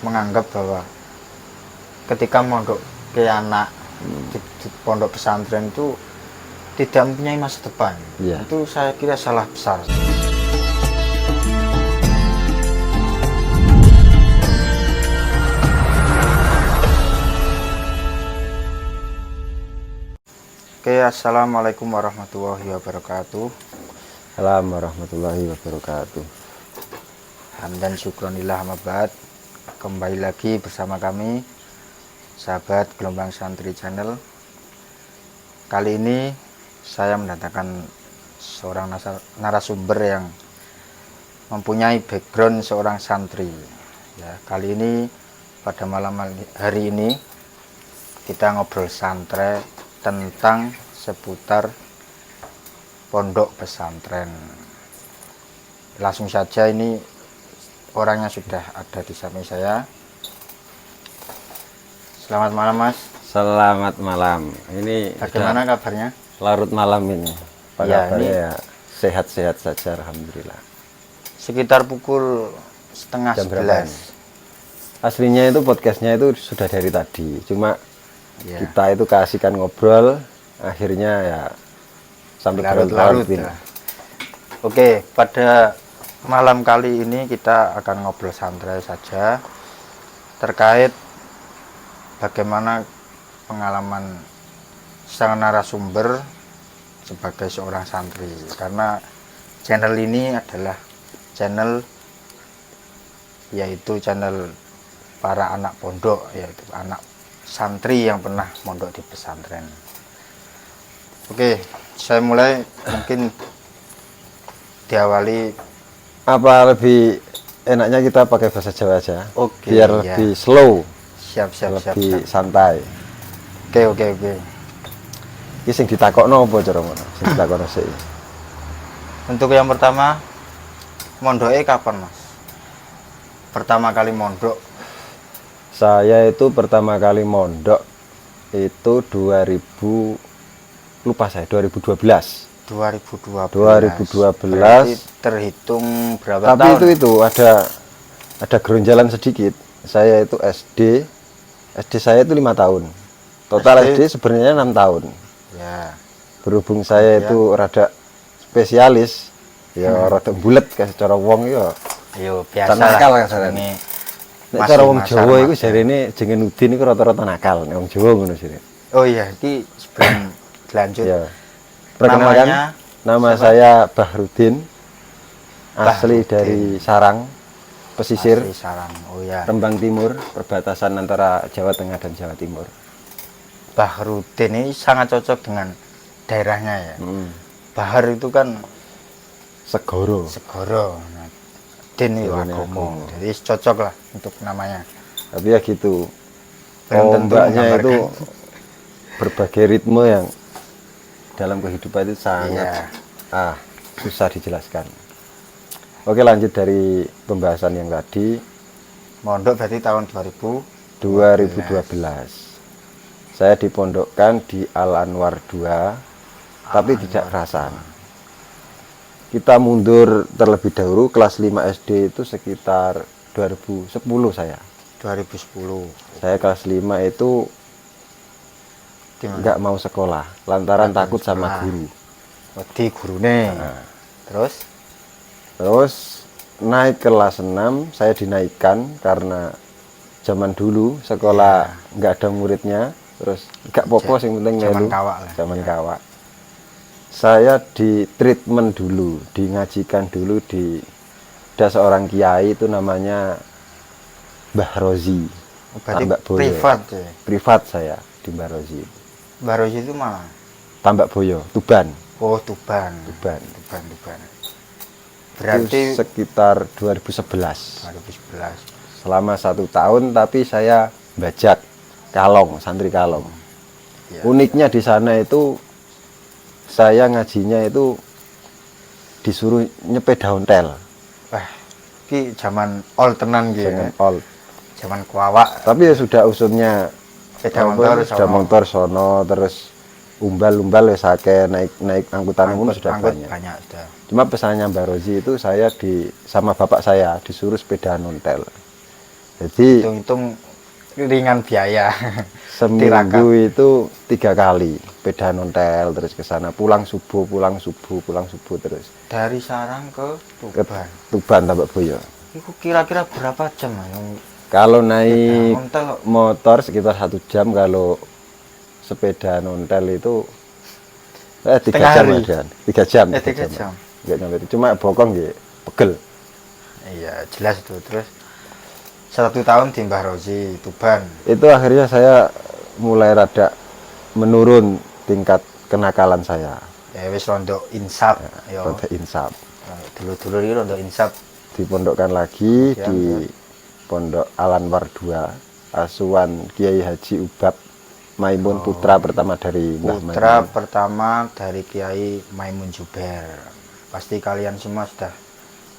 menganggap bahwa ketika mondok ke anak di pondok pesantren itu tidak mempunyai masa depan. Iya. Itu saya kira salah besar. Oke, assalamualaikum warahmatullahi wabarakatuh. Assalamualaikum warahmatullahi wabarakatuh. Hamdan syukronillah mabad. Kembali lagi bersama kami, sahabat Gelombang Santri Channel. Kali ini saya mendatangkan seorang narasumber yang mempunyai background seorang santri. Ya, kali ini pada malam hari ini kita ngobrol santai tentang seputar pondok pesantren. Langsung saja, ini orangnya sudah ada di samping saya. Selamat malam, Mas. Selamat malam. Ini bagaimana kabarnya? Larut malam ini. Apa ya, kabarnya? ini Ya, sehat-sehat saja, alhamdulillah. Sekitar pukul setengah Jam 11. Aslinya itu podcastnya itu sudah dari tadi, cuma Ya, kita itu keasikan ngobrol, akhirnya ya sampai larut-larut berlarut. ya. Oke, pada malam kali ini kita akan ngobrol santai saja terkait bagaimana pengalaman sang narasumber sebagai seorang santri, karena channel ini adalah channel para anak pondok, yaitu anak santri yang pernah mondok di pesantren. Oke, saya mulai. Mungkin diawali, Apa lebih enaknya kita pakai bahasa Jawa aja? Oke, biar ya. lebih slow, siap. lebih santai. Oke. Iki sing ditakokno apa cara ngono? Sing ditakokno sik. Untuk yang pertama, mondoknya kapan, Mas? Pertama kali mondok. Saya itu pertama kali mondok itu 2012. 2012. Berarti terhitung berapa Tapi tahun? itu ada gerunjalan sedikit. Saya itu SD saya itu 5 tahun. Total SD sebenarnya 6 tahun. Ya. Berhubung saya itu rada spesialis, ya rada bulet kasih cara wong ya. Yo, biasa Nakal lah. kasarane. Ini Nek cara wong Jawa iku jarene jenenge Udin iku rata-rata nakal. Nek wong Jawa ngono sih. Oh iya, ini sebelum dilanjut. Ya. Perkenalkan, nama saya Bahrudin, asli dari Sarang, pesisir, Asli Sarang. Oh ya. Rembang Timur, perbatasan antara Jawa Tengah dan Jawa Timur. Bahrudin ini sangat cocok dengan daerahnya ya. Bahar itu kan Segoro. segoro. Nah, Din itu agomo. Jadi cocok lah untuk namanya. Tapi ya gitu. Belum tentu Ombaknya itu menggambarkan. berbagai ritme yang dalam kehidupan itu sangat Iya. susah dijelaskan. Oke, lanjut dari pembahasan yang tadi. Mondok berarti tahun 2012. Saya dipondokkan di Al Anwar 2, tapi tidak kerasan. Kita mundur terlebih dahulu, kelas 5 SD itu sekitar 2010 saya. 2010. Saya kelas 5 itu nggak mau sekolah, lantaran takut sama guru. Wedi gurune. Terus naik kelas 6, saya dinaikkan karena zaman dulu sekolah nggak ada muridnya. Terus nggak popo, yang penting Zaman melu. kawak lah. Zaman kawak. Saya di treatment dulu, ngajikan dulu ada seorang kiai itu namanya Mbah Rozi. Berarti Tambak Boyo. privat ya. Privat saya di Mbah Rozi. Mbah Rozi itu mana? Tambak Boyo, Tuban. Oh, Tuban. Tuban. Berarti Itu sekitar 2011. 2011. Selama 1 tahun, tapi saya bajak kalong, santri kalong. Ya. Uniknya di sana itu saya ngajinya itu disuruh nyepeda ontel. Wah, ini zaman old tenan gitu ya. Zaman kuawak. Tapi ya sudah usulnya sepeda motor sono, terus umbal-umbal wis akeh, naik angkutan umum sudah banyak. Sudah. Cuma pesannya Mbak Rozi itu saya sama bapak saya disuruh sepeda ontel. Jadi hitung-hitung ringan biaya. seminggu itu 3 kali sepeda nontel terus ke sana, pulang subuh terus Dari Sarang ke ke Tuban. Tuban Tambak Boyo. Itu kira-kira berapa jam yang Kalau naik nontel? motor sekitar 1 jam, kalau sepeda nontel itu 3 Setengah jam hari. ada, 3 jam. 3 jam. Nggak nyampe itu, cuma bokong ya pegel. Iya, jelas itu. Terus 1 tahun di Mbah Rozi, Tuban. Itu akhirnya saya mulai rada menurun tingkat kenakalan saya. Ya wis rondo insap. Ya. Rada insap. Dulu-dulu iki rondo insap. Dipondokkan lagi Ya, di Pondok Al-Anwar 2, asuhan Kiai Haji Ubab Maimun, putra pertama dari Mbah Putra Maimun. pertama dari Kiai Maimun Zubair. Pasti kalian semua sudah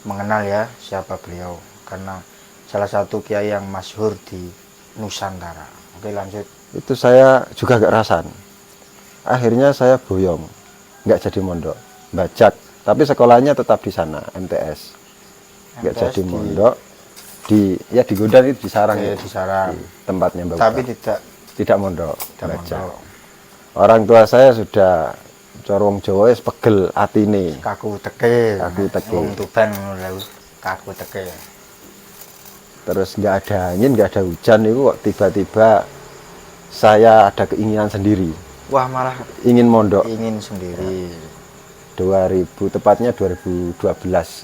mengenal ya siapa beliau, karena salah satu kiai yang masyhur di Nusantara. Oke, lanjut. Itu saya juga gak rasan. Akhirnya saya boyong, nggak jadi mondok, bajak. Tapi sekolahnya tetap di sana, MTS. Nggak MTS jadi di- mondok di Godan itu, di Sarang Oke, itu, di Sarang. di tempatnya Mbak Tapi Ubah. tidak Tidak mondok, tidak bajak. mondok. Orang tua saya sudah corong Jawa wis pegel atine. Kaku teke. Kaku teke. Wong Tuban ngono lho, kaku teke. Terus nggak ada angin, nggak ada hujan, itu kok tiba-tiba saya ada keinginan sendiri, Wah, malah ingin mondok. ingin sendiri. 2000, tepatnya 2012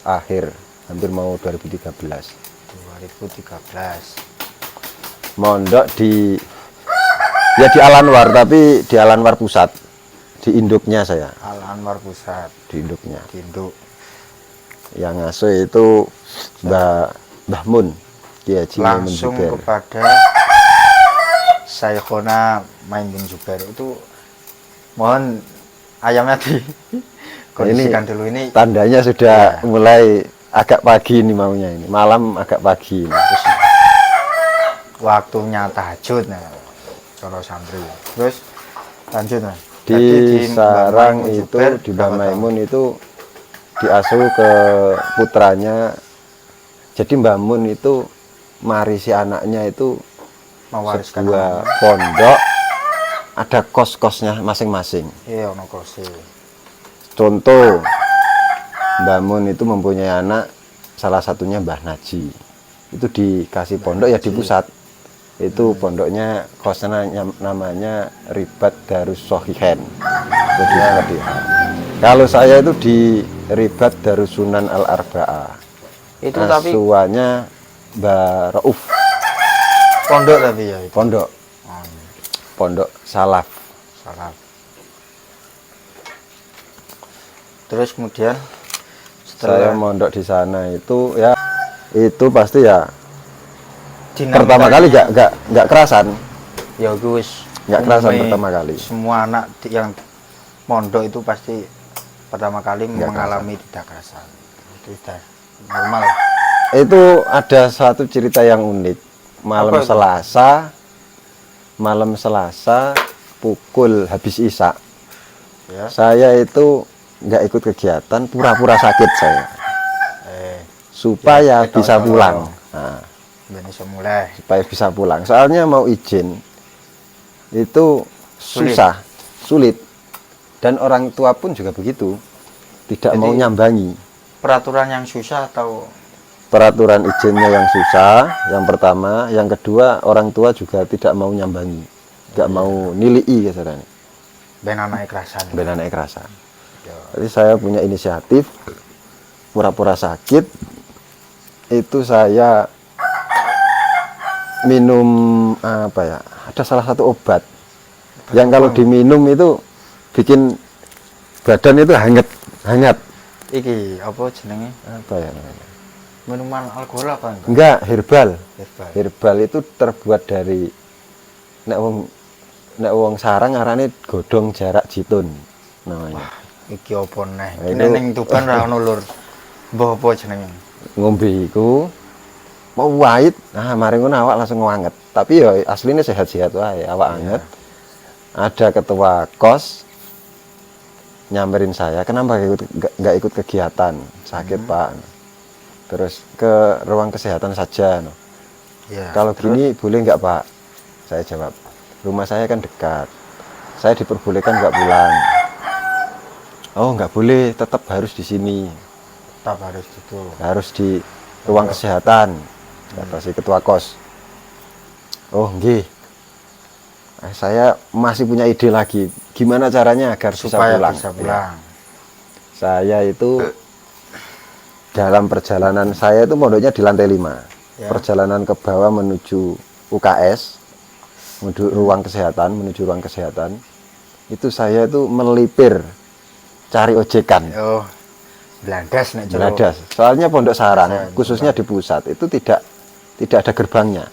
akhir, hampir mau 2013. 2013. Mondok di Al-Anwar, tapi di Al-Anwar pusat, di induknya saya, Al-Anwar Pusat, di induknya. di Induk. Yang ngasuh itu Mbah Mun, Kiai Haji Maimun Langsung Zubair. kepada Syekhona Maimun Zubair. Itu mohon ayamnya di kondisikan dulu ini. Tandanya sudah Ya. mulai agak pagi ini, maunya ini malam agak pagi ini. Terus waktunya tahajud nah, coro santri. Terus lanjut nah. Di Jadi Mbah Sarang Maimun itu, Zubair di Mbah berapa tahun? Maimun itu diasuh ke putranya. Jadi Mbah Mun itu marisi anaknya itu Mewariskan sebuah anaknya. pondok, ada kos-kosnya masing-masing. Iya, ono kose. Contoh, Mbah Mun itu mempunyai anak, salah satunya Mbah Naji. Itu dikasih pondok ya di pusat. Itu pondoknya kosnya namanya Ribat Darus Sohihen. Jadi seperti itu. Kalau saya itu di Ribat Darus Sunan Al-Arba'ah. Itu tapi Asuhannya Mbah Rauf. pondok tapi ya itu. Pondok, Oh, pondok salaf. salah. Terus kemudian Saya setelah mondok di sana itu ya, itu pasti ya dinamikanya- pertama kali nggak kerasan. ya wis Nggak kerasan umumnya pertama kali. semua anak yang mondok itu pasti pertama kali Nggak mengalami tidak kerasan. Itu sudah normal. Itu ada satu cerita yang unik. Apa itu? Malam Selasa pukul habis Isya, Ya. saya itu nggak ikut kegiatan, pura-pura sakit saya supaya Ya, bisa betul. pulang. Nah, Ben iso mulai. supaya bisa pulang. Soalnya mau izin itu susah, sulit. Dan orang tua pun juga begitu, tidak Jadi- mau nyambangi. Peraturan yang susah atau Peraturan izinnya yang susah, yang pertama. Yang kedua, orang tua juga tidak mau nyambangi, nggak mau nilai kasarnya, ben anake kerasan. ben anak kerasa. Ya. Jadi saya punya inisiatif, pura-pura sakit, itu saya minum apa ya, ada salah satu obat yang kalau diminum itu bikin badan itu hangat. Iki apa jenenge? Apa ya namanya? Minuman alkohol apa enggak? Enggak, herbal. Herbal. Herbal itu terbuat dari nek wong Sarang arane godhong jarak jitun namanya. Iki apa neh? Nah, Iki itu- ning Tuban ra ono lur. Mbah apa jenenge? Ngombe iku mau wait, mari ngono awak langsung wanget. Tapi ya aslinya sehat-sehat wae, awak anget. Ada ketua kos nyamperin saya, kenapa nggak ikut kegiatan? Sakit Pak. Terus ke ruang kesehatan saja. No. Ya, Kalau terus? gini boleh nggak Pak? Saya jawab, rumah saya kan dekat. Saya diperbolehkan nggak pulang. Oh nggak boleh, tetap harus di sini. Tetap harus gitu. Harus di ruang kesehatan, kata si ketua kos. Oh nggih. Saya masih punya ide lagi, gimana caranya agar Supaya bisa bisa pulang. pulang. Saya itu dalam perjalanan saya itu pondoknya di lantai 5. Ya. Perjalanan ke bawah menuju UKS, menuju ruang kesehatan, itu saya itu melipir cari ojekan. Oh, Blandas nek Jawa. Beladas. Soalnya Pondok Sarang, Saya khususnya di pusat itu tidak ada gerbangnya.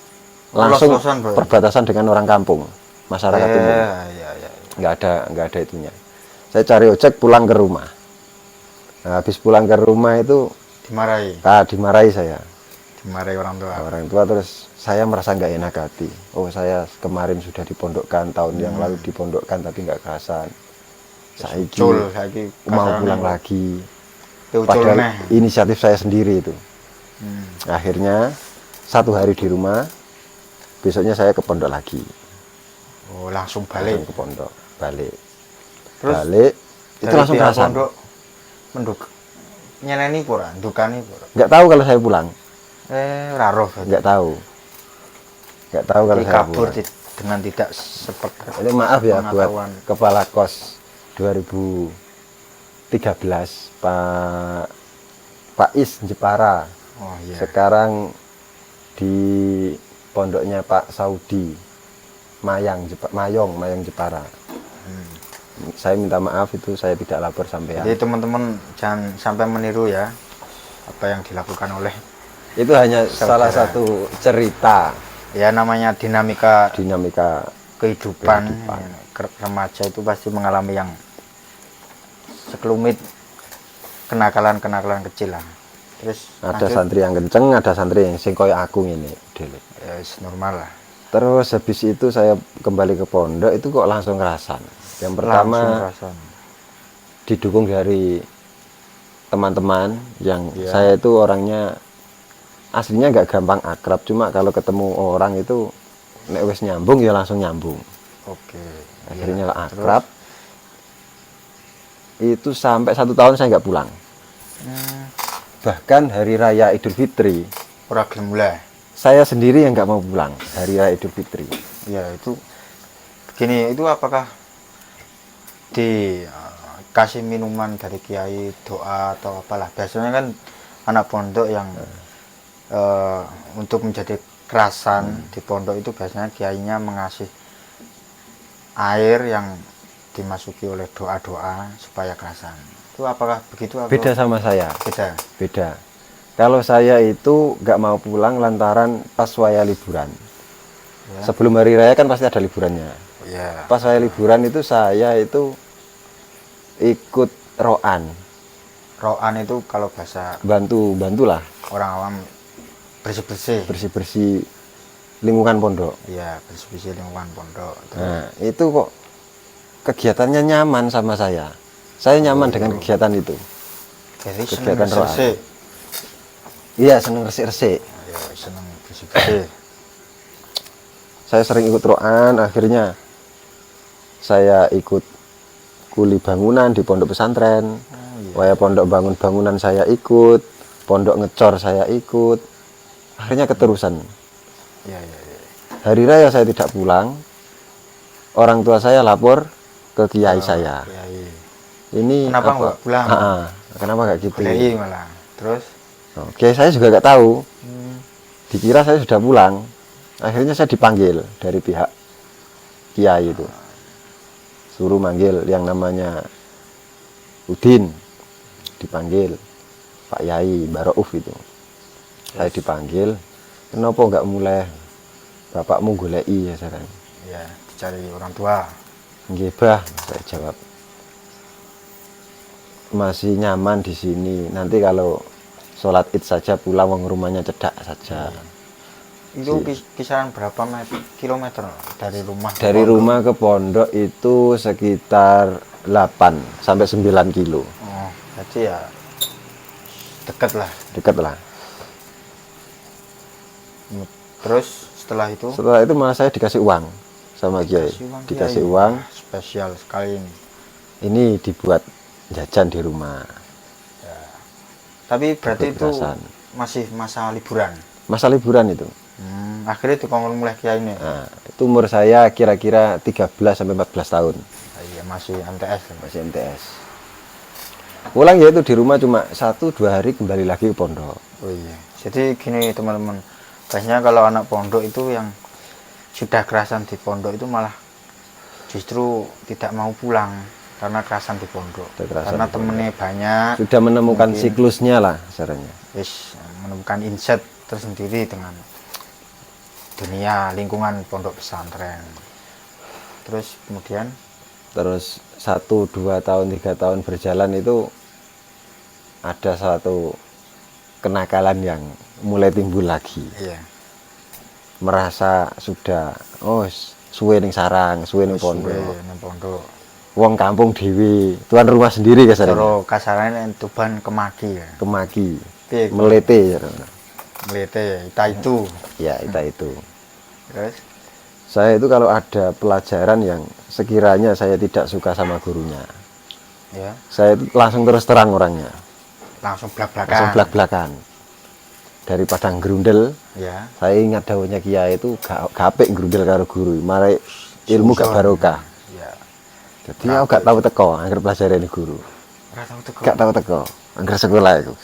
Langsung Los-losan, Bro. perbatasan dengan orang kampung, masyarakat umum. Ya. Nggak ada itunya. Saya cari ojek pulang ke rumah. Nah, habis pulang ke rumah itu dimarahi saya. Dimarahi orang tua. Orang tua, terus saya merasa nggak enak hati. Oh, saya kemarin sudah dipondokkan, tahun yang lalu dipondokkan tapi nggak kerasan. Saiki mau pulang lagi. Padahal inisiatif saya sendiri itu. Akhirnya 1 hari di rumah, besoknya saya ke pondok lagi. Oh, langsung balik. Langsung ke pondok, balik. Terus Balik, itu dari langsung pihak kerasan. pondok menduk nyeneni pura, dukani pura. Nggak tahu kalau saya pulang. Ora roh. Nggak tahu kalau Jadi saya kabur pulang. dengan tidak seperti Ini maaf ya buat pengetahuan. kepala kos 2013 Pak Is Jepara. Oh iya. Sekarang di pondoknya Pak Saudi Mayang Jepara. Saya minta maaf itu saya tidak lapor sampean. Jadi teman-teman jangan sampai meniru ya apa yang dilakukan oleh Itu hanya saudara. salah satu cerita ya namanya dinamika kehidupan. Remaja itu pasti mengalami yang sekelumit kenakalan kecil lah. Terus ada lanjut. santri yang kenceng, ada santri yang sing koyo aku ini, Dele. Ya, normal lah. Terus habis itu saya kembali ke pondok itu kok langsung kerasan. Yang pertama Langsung kerasan. didukung dari teman-teman yang Iya. saya itu orangnya aslinya nggak gampang akrab, cuma kalau ketemu orang itu nek wis nyambung ya langsung nyambung. Oke. Akhirnya Iya. akrab. Itu sampai 1 tahun saya nggak pulang. Bahkan hari raya Idul Fitri Ora gelem mulai. saya sendiri yang nggak mau pulang hari raya Idul Fitri. Ya itu begini, itu apakah dikasih minuman dari kiai, doa atau apalah, biasanya kan anak pondok yang untuk menjadi kerasan di pondok itu biasanya kiainya mengasih air yang dimasuki oleh doa-doa supaya kerasan. Itu apakah begitu atau Beda sama saya. beda? Kalau saya itu nggak mau pulang lantaran pas waya liburan. Ya. Sebelum hari raya kan pasti ada liburannya. Ya. Pas waya liburan itu saya itu ikut roan, Roan itu kalau bahasa bantulah orang awam bersih-bersih. bersih lingkungan pondok. Iya, bersih-bersih lingkungan pondok. Nah, itu kok kegiatannya nyaman sama saya. Saya nyaman dengan kegiatan itu. Jadi kegiatan seneng roan. bersih. Iya, seneng resik-resik. Ya, seneng bersih-bersih. Saya sering ikut roan, akhirnya saya ikut kuli bangunan di pondok pesantren. Waya pondok bangun bangunan saya ikut, pondok ngecor saya ikut. Akhirnya keterusan. Ya. Hari raya saya tidak pulang. Orang tua saya lapor ke kiai saya. Kiai. Ini Kenapa apa? nggak pulang? Kenapa nggak gitu? Kiai malah. Terus Kiai saya juga nggak tahu. Dikira saya sudah pulang. Akhirnya saya dipanggil dari pihak kiai itu. Suruh manggil yang namanya Udin. Dipanggil Pak Yai Barouf itu. Saya dipanggil, kenapa nggak mulai bapakmu goleki ya saya. ya dicari orang tua. Nggih, Bah, saya jawab. Masih nyaman di sini. Nanti kalau sholat Id saja pulang wong rumahnya cedak saja. Itu kisaran berapa kilometer dari rumah? ke Dari pondok? rumah ke pondok itu sekitar 8 sampai 9 kilo. Oh, jadi ya dekat lah. Dekat lah. Terus setelah itu Setelah itu malah saya dikasih uang sama Kiai. Dikasih Kiai. uang, Spesial sekali ini. ini dibuat jajan di rumah. Tapi berarti itu Kebebasan. masih masa liburan. Masa liburan itu. Akhirnya dikongkon mulai Kiai ini. Nah, itu umur saya kira-kira 13 sampai 14 tahun. Iya, masih MTS kan? Masih MTS. Pulang ya itu di rumah cuma 1-2 hari kembali lagi ke pondok. Oh iya. Jadi gini teman-teman, biasanya kalau anak pondok itu yang sudah kerasan di pondok itu malah justru tidak mau pulang karena kerasan di pondok. Karena temennya banyak, Sudah menemukan siklusnya lah caranya. wis menemukan insight tersendiri dengan dunia lingkungan pondok pesantren. Terus kemudian Terus 1-2 tahun 3 tahun berjalan itu ada satu kenakalan yang mulai timbul lagi. iya, Merasa sudah suwe ning sarang, suwe ning pondok. nang pondok. Wong kampung dewi, tuan rumah sendiri kasarnya. Cara kasarane Tuban kemaki ya. Kemaki, Piye, melete. Melete itu. Ya, itu. Terus Saya itu kalau ada pelajaran yang sekiranya saya tidak suka sama gurunya, ya, saya itu langsung terus terang orangnya, langsung blak-blakan. langsung belak-belakan. Daripada gerundel, Ya. saya ingat dawuhnya Kiai itu gapik gerundel karo guru, mare ilmu gak barokah. Ya. Jadi aku gak tahu teko angger pelajaran guru. Ora tau teko. Gak tahu teko angger sekolah itu.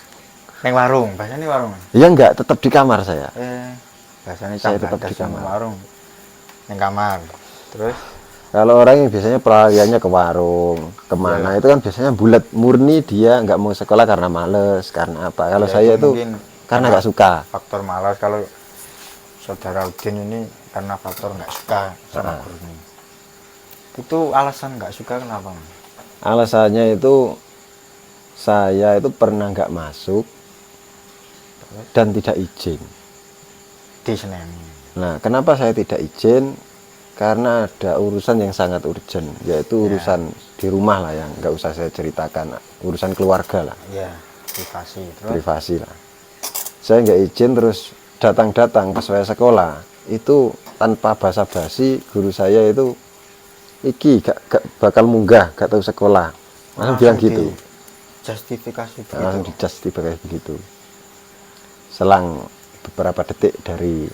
Ning warung, biasanya warung. Iya enggak, tetap di kamar saya. Biasanya Saya cah tetap badas di sama kamar. warung. Ning kamar. Terus Kalau orang yang biasanya pelariannya ke warung, kemana itu kan biasanya bulat murni dia nggak mau sekolah karena males, karena apa? Kalau Ya, saya itu itu mungkin karena nggak suka. faktor malas. Kalau saudara Udin ini karena faktor nggak suka sama gurunya. Itu alasan nggak suka kenapa? Alasannya itu saya itu pernah nggak masuk dan tidak izin. Di Senen. Nah, kenapa saya tidak izin? Karena ada urusan yang sangat urgent, yaitu urusan di rumah lah yang nggak usah saya ceritakan, urusan keluarga lah, Ya, privasi. Terus privasi lah. Saya nggak izin terus datang-datang pas saya sekolah itu tanpa basa-basi guru saya itu gak bakal munggah, gak tahu sekolah, langsung bilang gitu. Justifikasi begitu. Langsung dijustifikasi begitu. Selang beberapa detik dari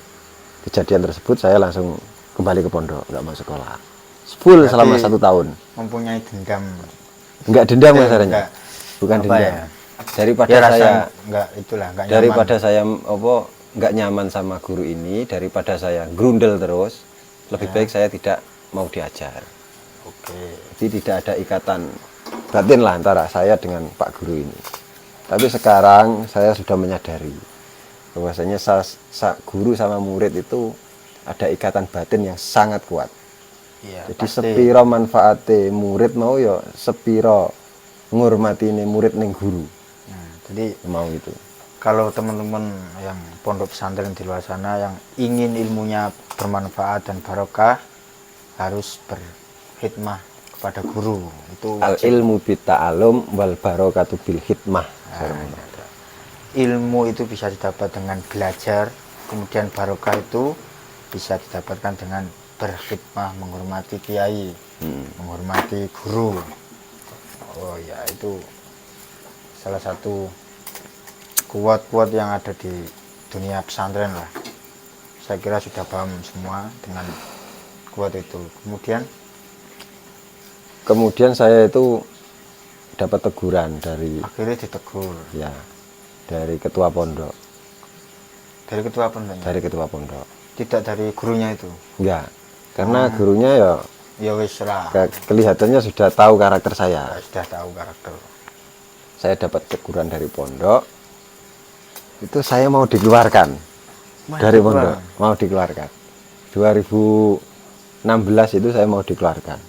kejadian tersebut saya langsung kembali ke pondok, nggak mau sekolah full Berarti selama 1 tahun. mempunyai dendam. Nggak dendam enggak, masalahnya, bukan apa dendam ya? daripada Ya, rasa saya enggak itulah, enggak daripada nyaman. saya nggak nyaman sama guru ini, daripada saya grundel terus, lebih baik saya tidak mau diajar. Oke. Jadi tidak ada ikatan batin lah antara saya dengan Pak Guru ini. Tapi sekarang saya sudah menyadari bahwasanya guru sama murid itu ada ikatan batin yang sangat kuat. Iya, Jadi pasti. sepiro manfaate murid mau ya sepiro ngurmati murid ning guru. Nah, jadi Mau itu. kalau teman-teman yang pondok pesantren di luar sana yang ingin ilmunya bermanfaat dan barokah harus berkhidmah kepada guru. Itu Al wajib. ilmu bita'alum wal barokatu bil hikmah. Ilmu itu bisa didapat dengan belajar, kemudian barokah itu bisa didapatkan dengan berkhidmah, menghormati kiai, menghormati guru. Oh ya, itu salah satu kuat-kuat yang ada di dunia pesantren lah. Saya kira sudah paham semua dengan kuat itu. Kemudian saya itu dapat teguran dari Akhirnya ditegur dari ketua pondok, dari ketua pondoknya, dari ketua pondok. tidak dari gurunya itu. Enggak, karena gurunya ya Ya wis lah, kelihatannya sudah tahu karakter saya. sudah tahu karakter. Saya dapat teguran dari pondok, itu saya mau dikeluarkan dari pondok, mau dikeluarkan. 2016 itu saya mau dikeluarkan.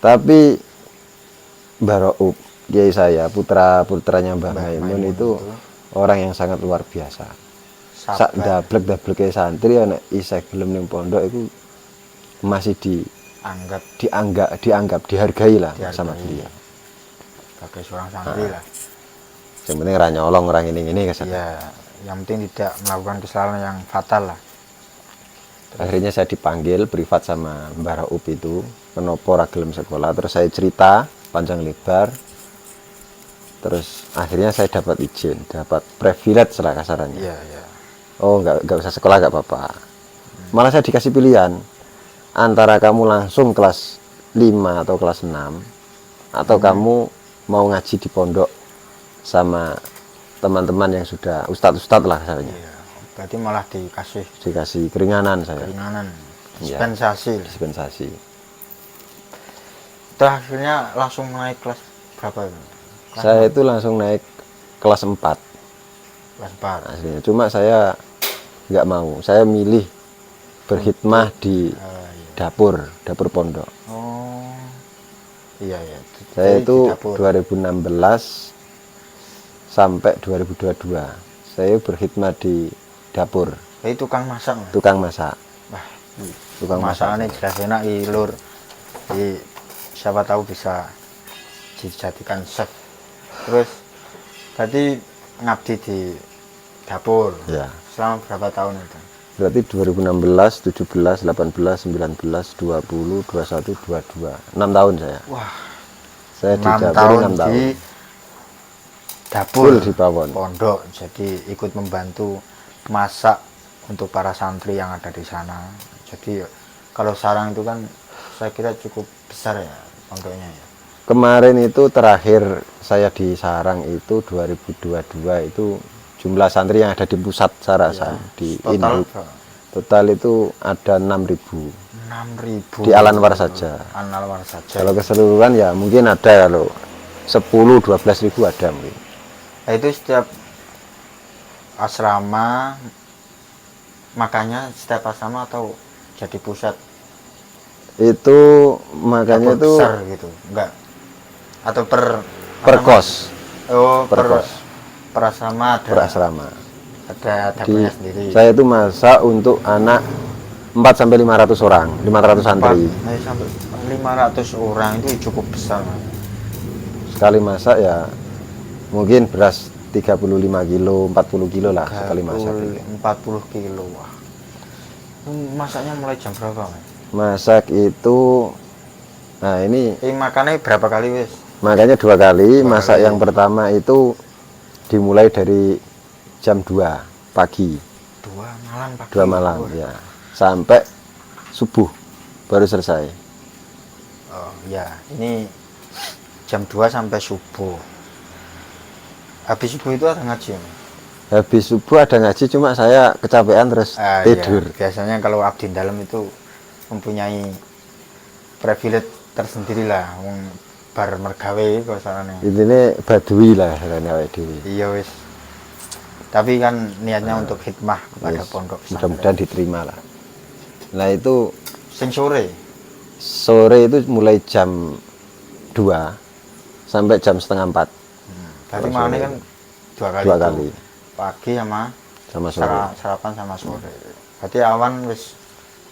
Tapi Mbah Raup, kiai saya, putranya Mbah Maimun itu orang yang sangat luar biasa. Sak dablek-dableke santri ana isih gelem ning pondok itu masih dianggap dihargai lah sama dia. Sebagai seorang santri lah. Yang penting ora nyolong orang ini kesan. Ya, yang penting tidak melakukan kesalahan yang fatal lah. Akhirnya saya dipanggil privat sama Mbah Raup itu, kenapa ora gelem sekolah. Terus saya cerita panjang lebar. Terus akhirnya saya dapat izin, dapat privilege lah kasarannya. Iya, iya. Oh, nggak usah sekolah nggak apa-apa. Malah saya dikasih pilihan antara kamu langsung kelas 5 atau kelas 6 atau kamu mau ngaji di pondok sama teman-teman yang sudah ustadz-ustadz lah kasarnya. Iya. Berarti malah Dikasih keringanan saya. keringanan, Iya. dispensasi. Dispensasi. Itu akhirnya langsung naik kelas berapa itu? Kelas Saya itu langsung naik kelas 4 kelas 4. aslinya. Cuma saya nggak mau. Saya milih berkhidmah di Iya. dapur pondok. Oh. Iya, iya. Saya Jadi itu di dapur. 2016 sampai 2022 saya berkhidmat di dapur, Jadi tukang masak. Mas? tukang masak. Wah, Tukang masakannya masak. jelas enak lur. Jadi siapa tahu bisa dijadikan chef. Terus tadi ngabdi di dapur. Ya. Selama berapa tahun itu? Berarti 2016, 17, 18, 19, 20, 21, 22. 6 tahun saya. Wah, Saya di 6 dapur tahun 6 tahun. di dapur Full di pawon. pondok. Jadi ikut membantu masak untuk para santri yang ada di sana. Jadi kalau sarang itu kan saya kira cukup besar ya pondoknya ya. Kemarin itu terakhir saya di Sarang itu 2022 itu jumlah santri yang ada di pusat Sarasan di Total Induk. Total itu ada 6.000 6.000 di Al-Anwar saja. Al-Anwar saja. Kalau keseluruhan ya mungkin ada kalau 10-12.000 ada mungkin. Nah, itu setiap asrama makanya setiap asrama atau jadi pusat Itu makanya dapur itu besar gitu enggak atau per per asrama? kos, Oh, per kos, per asrama ada per asrama. ada Di, dapurnya sendiri. saya itu masak untuk anak 4 sampai 500 orang, 500 santri. Sampai 500 orang itu cukup besar, Mas. Sekali masak ya mungkin beras 35 kilo, 40 kilo lah sekali masak. 40 kilo. Wah. Masaknya mulai jam berapa, Mas? Masak itu, nah ini Makannya berapa kali, wis? makanya 2 kali. Dua Masak kali. yang pertama itu dimulai dari jam 2 pagi, 2 malam pagi. 2 malam Oh, ya, sampai subuh baru selesai. Oh, ya. Ini jam 2 sampai subuh. Habis subuh itu ada ngaji, Mas? Habis subuh ada ngaji, cuma saya kecapean terus tidur. Iya. Biasanya kalau abdi dalam itu mempunyai privilege tersendiri lah, wong bar mergawe kok sarane. Intinya badui lah caranya awake dhewe. Iya wis. Tapi kan niatnya untuk hikmah kepada Wis, pondok mudah-mudahan diterima lah. Nah itu sing sore. sore itu mulai jam 2 sampai jam setengah 4. Berarti Kalau mana sore. kan 2 kali. 2 itu. kali Pagi sama sama sore. sarapan sama sore. Berarti awan wis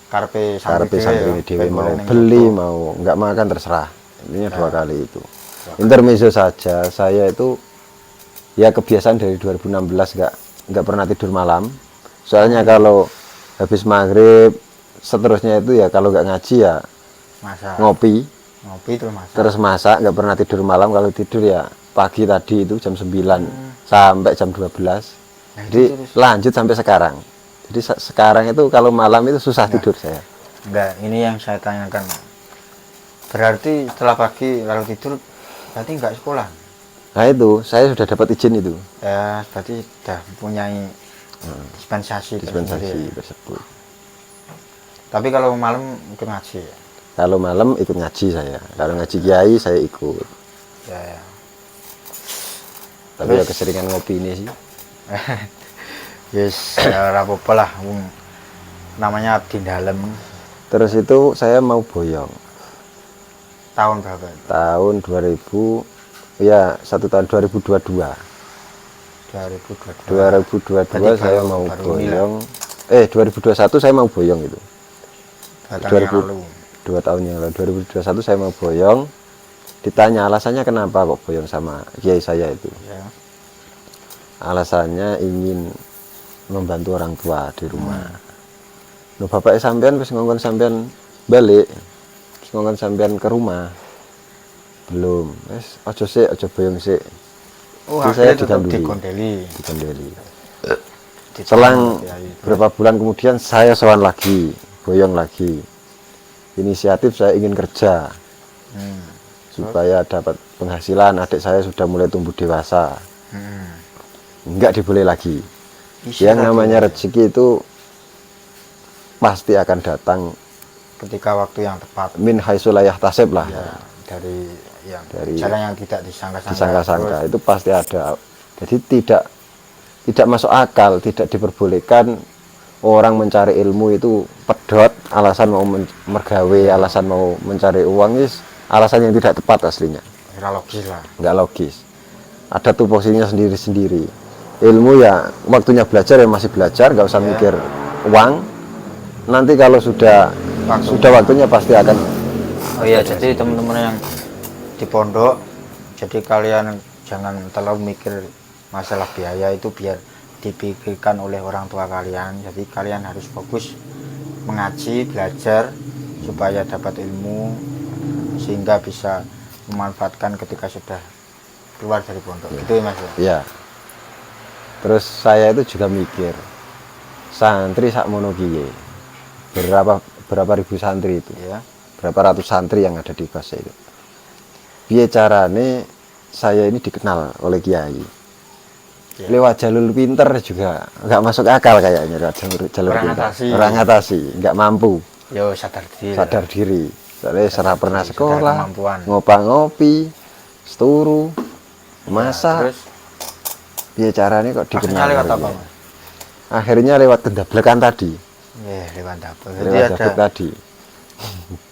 karpe Karepe santri dhewe mau boleh ning beli toko. mau nggak makan terserah. Intinya 2 kali itu. Intermezzo saja saya itu ya kebiasaan dari 2016 nggak pernah tidur malam. Soalnya kalau habis maghrib seterusnya itu ya kalau nggak ngaji ya Masak. ngopi Ngopi terus masak. terus masak, nggak pernah tidur malam. Kalau tidur ya pagi tadi itu jam 9 sampai jam 12. Nah, itu Jadi terus. lanjut sampai sekarang. Jadi sekarang itu kalau malam itu susah tidur saya. Enggak, ini yang saya tanyakan. Berarti setelah pagi lalu tidur berarti enggak sekolah. Nah itu saya sudah dapat izin itu, Ya, berarti sudah mempunyai dispensasi dispensasi tersendiri. tersebut. Tapi kalau malam ikut ngaji ya. Kalau malam ikut ngaji saya, kalau ngaji kiai saya ikut. Ya, ya. Tapi ya Terus? keseringan ngopi ini sih. Yes, ya ora apa-apa lah. Namanya abdi dalam. Terus itu saya mau boyong Tahun berapa? tahun 2000, ya 1 tahun 2022. 2022. 2022 Berarti saya baru- mau baru boyong. 2021 saya mau boyong itu. 2 tahun yang 2000. lalu. 2 tahun yang lalu 2021 saya mau boyong. Ditanya alasannya kenapa kok boyong sama kiai saya itu. Ya. alasannya ingin membantu orang tua di rumah. Bapaknya sampean wis ngongkon sampean balik, wis ngongkon sampean ke rumah. Belum, wis aja boyong sik. Oh, Itu saya akhirnya tetap dikondeli. dikondeli. Selang beberapa bulan kemudian saya sowan lagi, boyong lagi. Inisiatif saya ingin kerja supaya dapat penghasilan. Adik saya sudah mulai tumbuh dewasa, enggak diboleh lagi. Yang namanya rezeki itu pasti akan datang ketika waktu yang tepat. Min haitsu la yahtasib lah. Ya, dari Dari jalan yang tidak disangka-sangka. Disangka-sangka itu pasti ada. Jadi tidak masuk akal, tidak diperbolehkan orang mencari ilmu itu pedot, alasan mau mergawe, alasan mau mencari uang, alasan yang tidak tepat aslinya. Nggak logis lah. Nggak logis. Ada tupoksinya sendiri-sendiri. Ilmu ya waktunya belajar ya masih belajar, nggak usah mikir uang. Nanti kalau sudah waktunya pasti akan. Oh iya, jadi teman-teman yang di pondok, jadi kalian jangan terlalu mikir masalah biaya itu, biar dipikirkan oleh orang tua kalian. Jadi kalian harus fokus mengaji, belajar supaya dapat ilmu sehingga bisa memanfaatkan ketika sudah keluar dari pondok. Gitu ya Mas? Ya. Terus saya itu juga mikir, santri sakmono kiye. Berapa ribu santri itu? Ya. Berapa ratus santri yang ada di Basa itu. Piye carane saya ini dikenal oleh kiai. Ya. Lewat jalur pinter juga nggak masuk akal kayaknya, lewat jalur pinter. Orang ngatasi, nggak mampu. Yo sadar diri. Sadar diri. Soalnya serah pernah sekolah, ngopi, seturu, masak. Terus Piye carane kok dikenal? Lewat apa? Akhirnya lewat kendabrakan tadi. Lewat apa? Jadi ada tadi.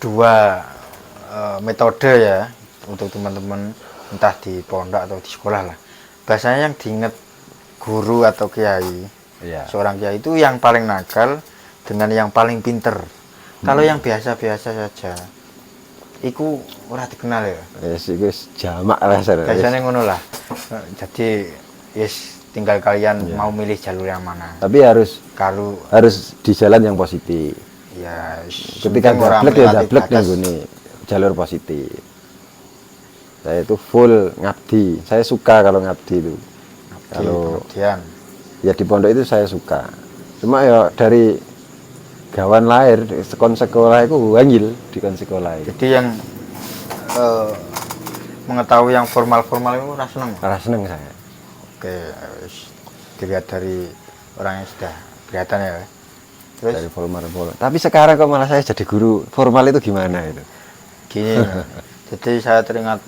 Dua metode ya untuk teman-teman, entah di pondok atau di sekolah lah. Biasanya yang diingat guru atau kiai, seorang kiai itu yang paling nakal dengan yang paling pinter. Kalau yang biasa-biasa saja, iku ora dikenal ya. Wis jamak lah biasanya ngono lah. Jadi yes, tinggal kalian mau milih jalur yang mana. Tapi harus di jalan yang positif. Ya, ketika gablek ya gablek nih jalur positif. Saya itu full ngabdi. Saya suka kalau ngabdi itu. Kalau ya di pondok itu saya suka. Cuma ya dari gawan lahir sekon sekolah itu wangil di kon sekolah itu. Jadi yang mengetahui yang formal-formal itu rasa seneng saya. Oke, dilihat dari orang yang sudah kelihatan ya. Terus dari formal. Tapi sekarang kok malah saya jadi guru formal itu gimana itu? Gini, jadi saya teringat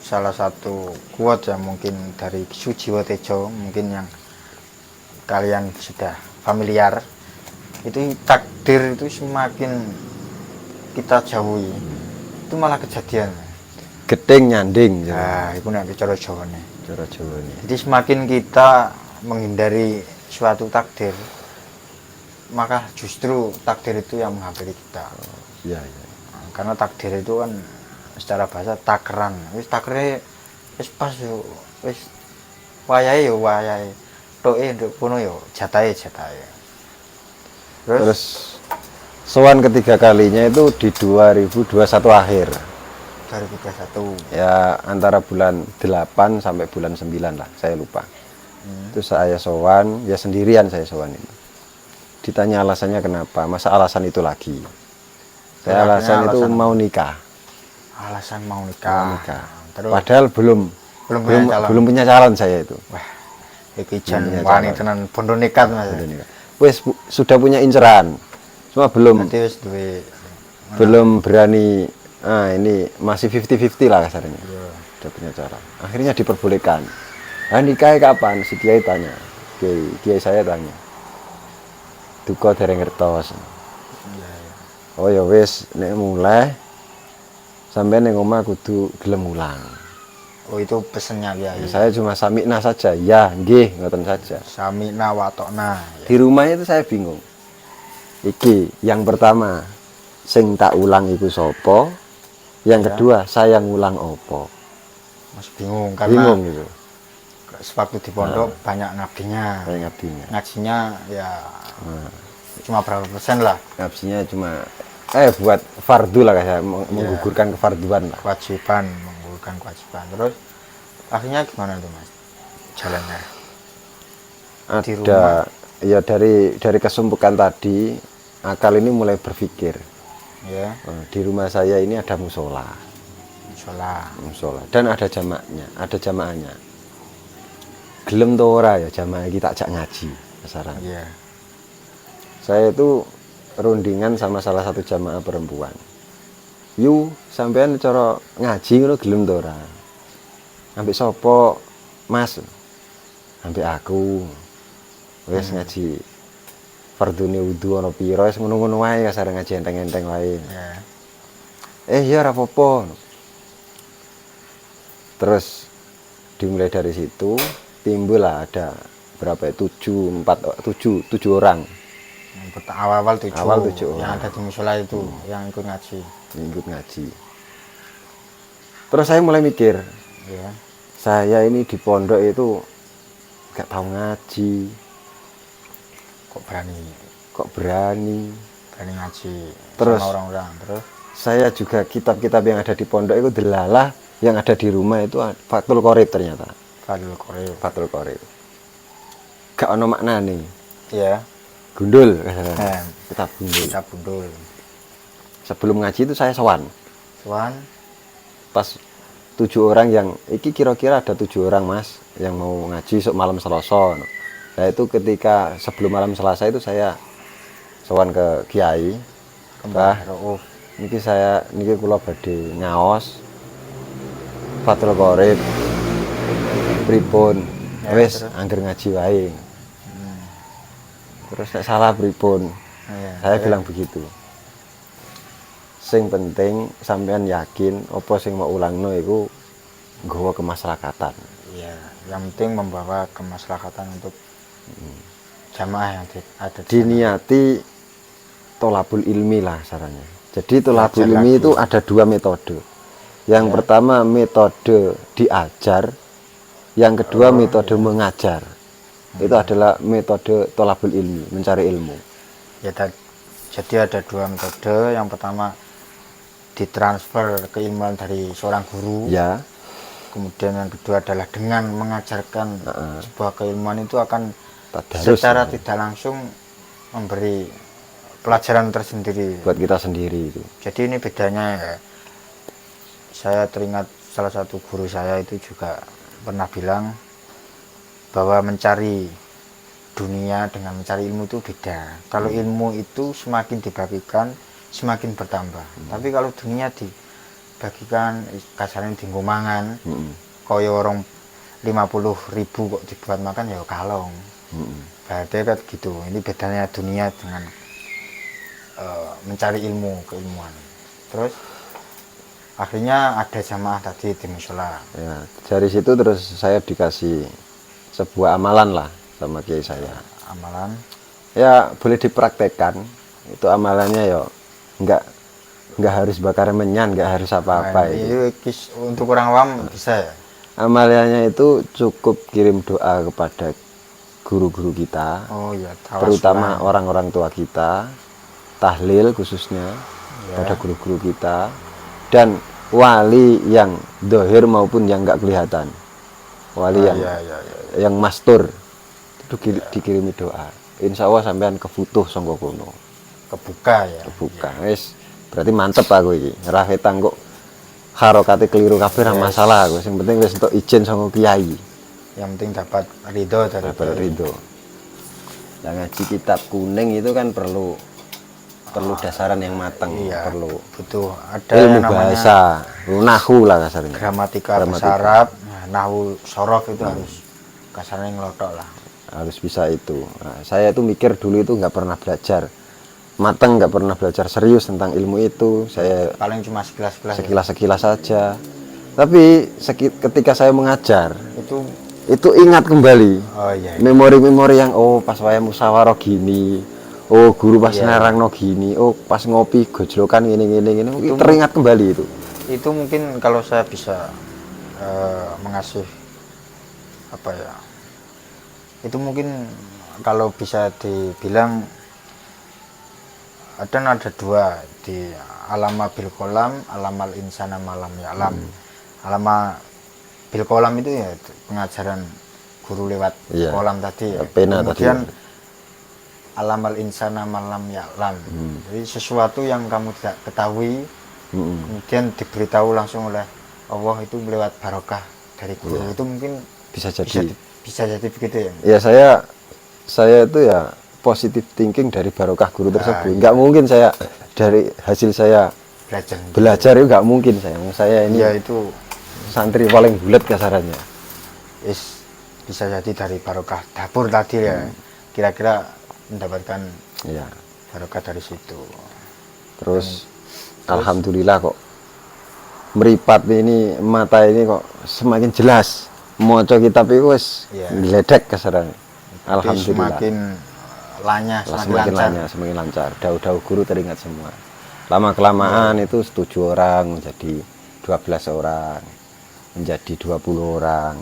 salah satu quote yang mungkin dari Sujiwo Tejo, mungkin yang kalian sudah familiar. Itu takdir itu semakin kita jauhi, itu malah kejadian. Gedeng nyanding. Nah, itu nanti cara Jawa nih. Jadi semakin kita menghindari suatu takdir, maka justru takdir itu yang menghampiri kita. Iya. Nah, karena takdir itu kan secara bahasa takeran. Wis takre wis pas yo, wis wayahe yo wayahe. Toke nduk kono yo jatahe. Terus sowan ketiga kalinya itu di 2021 akhir. 2021. Ya antara bulan 8 sampai bulan 9 lah, saya lupa. Itu saya sowan, ya sendirian saya sowan itu. Ditanya alasannya kenapa, masa alasan itu lagi. Saya alasan itu mau nikah. Alasan mau nikah. Terus, padahal belum punya calon saya itu. Wah, iki jan wani tenan bondo nekat Mas. Wes sudah punya inceran. Cuma belum berani. Ini masih 50-50 lah kasarnya. Sudah punya calon. Akhirnya diperbolehkan. Nikah kapan? Si kiai tanya. Kiai saya tanya. Duka dereng ngertos. Oh ya wis nek mulai sampai ning omah kudu gelem mulang. Oh itu pesennya kiai. Saya cuma samikna saja. Ya, nggih, ngoten saja. Samikna watokna. Di rumah itu saya bingung. Iki yang pertama sing tak ulang iku sapa? Yang kedua saya ngulang opo? Mas bingung karena gitu. sewaktu di pondok banyak ngabdinya. Saya ngabdinya. Ngajinya ya cuma berapa persen lah. Ngabdinya cuma buat fardu lah kayak menggugurkan kefarduan lah. Kewajiban, menggugurkan kewajiban. Terus akhirnya gimana tuh Mas jalannya? Di rumah. Ya dari kesumpukan tadi, akal ini mulai berpikir. Ya, Di rumah saya ini ada musola. Musola dan ada jamaahnya. Gelem to ora ya jamaah iki tak jak ngaji kasaran. iya. Saya itu rundingan sama salah satu jamaah perempuan. Yu, sampean cara ngaji ngono gelem to ora? Ambek sapa, Mas? Ambek aku. Wis ngaji fardune wudu ana pira wis ngono-ngono wae kasar ngaji enteng-enteng wae. Ya. Ya ora apa-apa. Terus dimulai dari situ timbul lah ada berapa ya? 7 orang. Awal-awal 7. Awal 7 yang orang. ada di musola itu yang ikut ngaji. Ikut ngaji. Terus saya mulai mikir, Ya. saya ini di pondok itu gak tahu ngaji, Kok berani berani. ngaji Terus sama orang-orang. Terus saya juga kitab-kitab yang ada di pondok itu delalah, yang ada di rumah itu Fathul Qorib ternyata. Fathul Qorib. Gak ono maknane. Ya. Gundul. Kitab Kitab gundul. bundul. Sebelum ngaji itu saya sowan. Pas 7 orang yang iki kira-kira ada 7 orang Mas yang mau ngaji sok malam Selasa. Nah itu ketika sebelum malam Selasa itu saya sowan ke Kiai. Mbah, niki kula badhe ngaos Fathul Qorib pripun. Wis angger ngaji wae. Terus nek salah pripun? Saya bilang begitu. Sing penting sampean yakin apa sing mau ulangno iku nggawa kemaslahatan. Iya, yang penting membawa kemaslahatan untuk jamaah yang ada di Diniati tolabul ilmi lah sarannya. Jadi tolabul ilmi itu ada 2 metode. Yang pertama metode diajar, yang kedua metode mengajar. Itu adalah metode tolabul ilmi, mencari ilmu. Ya, jadi ada 2 metode. Yang pertama ditransfer keilmuan dari seorang guru. Ya. Kemudian yang kedua adalah dengan mengajarkan sebuah keilmuan itu akan Tadarus, secara tidak langsung memberi pelajaran tersendiri buat kita sendiri itu. Jadi ini bedanya ya. Saya teringat salah satu guru saya itu juga pernah bilang bahwa mencari dunia dengan mencari ilmu itu beda. Kalau ilmu itu semakin dibagikan semakin bertambah. Tapi kalau dunia dibagikan kasarnya di mangan, koyo orang 50.000 kok dibuat makan ya kalong. Berarti kan gitu. Ini bedanya dunia dengan mencari keilmuan. Terus akhirnya ada jamaah tadi di musola. Ya, dari situ terus saya dikasih sebuah amalan lah sama kiai saya. Amalan? Ya boleh dipraktekkan. Itu amalannya ya nggak harus bakar menyan, nggak harus apa-apa. Itu untuk orang awam bisa ya? Amalannya itu cukup kirim doa kepada guru-guru kita. Oh iya, terutama orang-orang tua kita, tahlil khususnya pada guru-guru kita, dan wali yang dohir maupun yang nggak kelihatan, wali yang mastur itu dikirimi doa. Insya Allah sampean kebutuh sanggo kono. Kebuka ya. Kebuka. Wis berarti mantep aku iki. Ora ketang kok harokate keliru kabeh ora masalah aku. Sing penting wis entuk izin sanggo kiai. Yang penting dapat ridho dari ridho. Nah, ngaji kitab kuning itu kan perlu dasaran yang matang, perlu butuh ada ilmu bahasa, nahwu lah kasarnya. Gramatika bahasa Arab, nahwu sorof itu harus kasarnya ngelotok lah. Harus bisa itu. Nah, saya itu mikir dulu itu nggak pernah belajar matang, nggak pernah belajar serius tentang ilmu itu. Saya paling cuma sekilas saja. Tapi ketika saya mengajar itu ingat kembali memori-memori yang pas saya musyawarah gini, guru pas nerangno gini, pas ngopi gojlokan gini teringat kembali itu mungkin kalau saya bisa mengasih apa ya, itu mungkin kalau bisa dibilang ada dua di alama bil kolam, alamal insana malam ya'lam. Alama bil kolam itu ya pengajaran guru lewat Iya. kolam tadi ya. Pena Kemudian tadi. alamal insana malam ya'lam. Jadi sesuatu yang kamu tidak ketahui kemudian diberitahu langsung oleh Allah itu lewat barokah dari guru. Itu mungkin Bisa jadi. bisa jadi begitu ya. Ya saya itu ya positive thinking dari barokah guru tersebut. iya. Nggak mungkin saya dari hasil saya belajar itu nggak mungkin saya. Saya ini Ya itu santri paling bulat kasarannya. bisa jadi dari barokah dapur tadi ya. Kira-kira mendapatkan Ya. barokah dari situ. Terus alhamdulillah kok meripat ini mata ini kok semakin jelas. Maca kitab itu wis Iya. gledek kasarannya. Jadi Alhamdulillah. semakin lanyah, Semakin lancar, semakin lancar. Daun-daun guru teringat semua. Lama-kelamaan itu 7 orang menjadi 12 orang, menjadi 20 orang,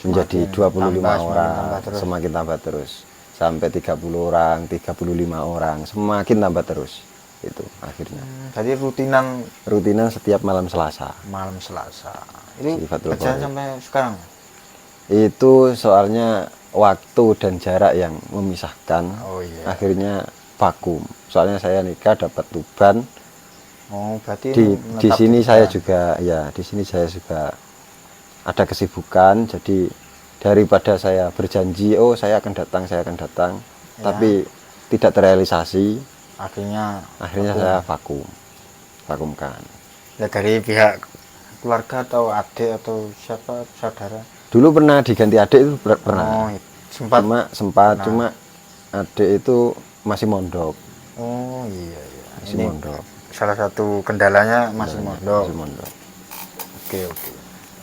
menjadi 25 orang, semakin tambah terus. Sampai 30 orang, 35 orang, semakin tambah terus. Itu akhirnya. Jadi Rutinan setiap malam Selasa. malam Selasa. Itu Sifatul kerjaan Qorib. sampai sekarang. Itu soalnya waktu dan jarak yang memisahkan. Oh iya. Akhirnya vakum. Soalnya saya nikah dapat Tuban. Oh, berarti Di menetap sini di saya Tuban. juga ya di sini saya juga ada kesibukan. Jadi daripada saya berjanji oh saya akan datang Ya. tapi tidak terrealisasi, akhirnya saya vakumkan. ya dari pihak keluarga atau adik atau siapa saudara. Dulu pernah diganti adik itu pernah. Oh, sempat. Sempat cuma adik itu masih mondok. Oh iya iya. Masih Ini mondok. salah satu kendalanya masih mondok. Masih mondok. Oke oke.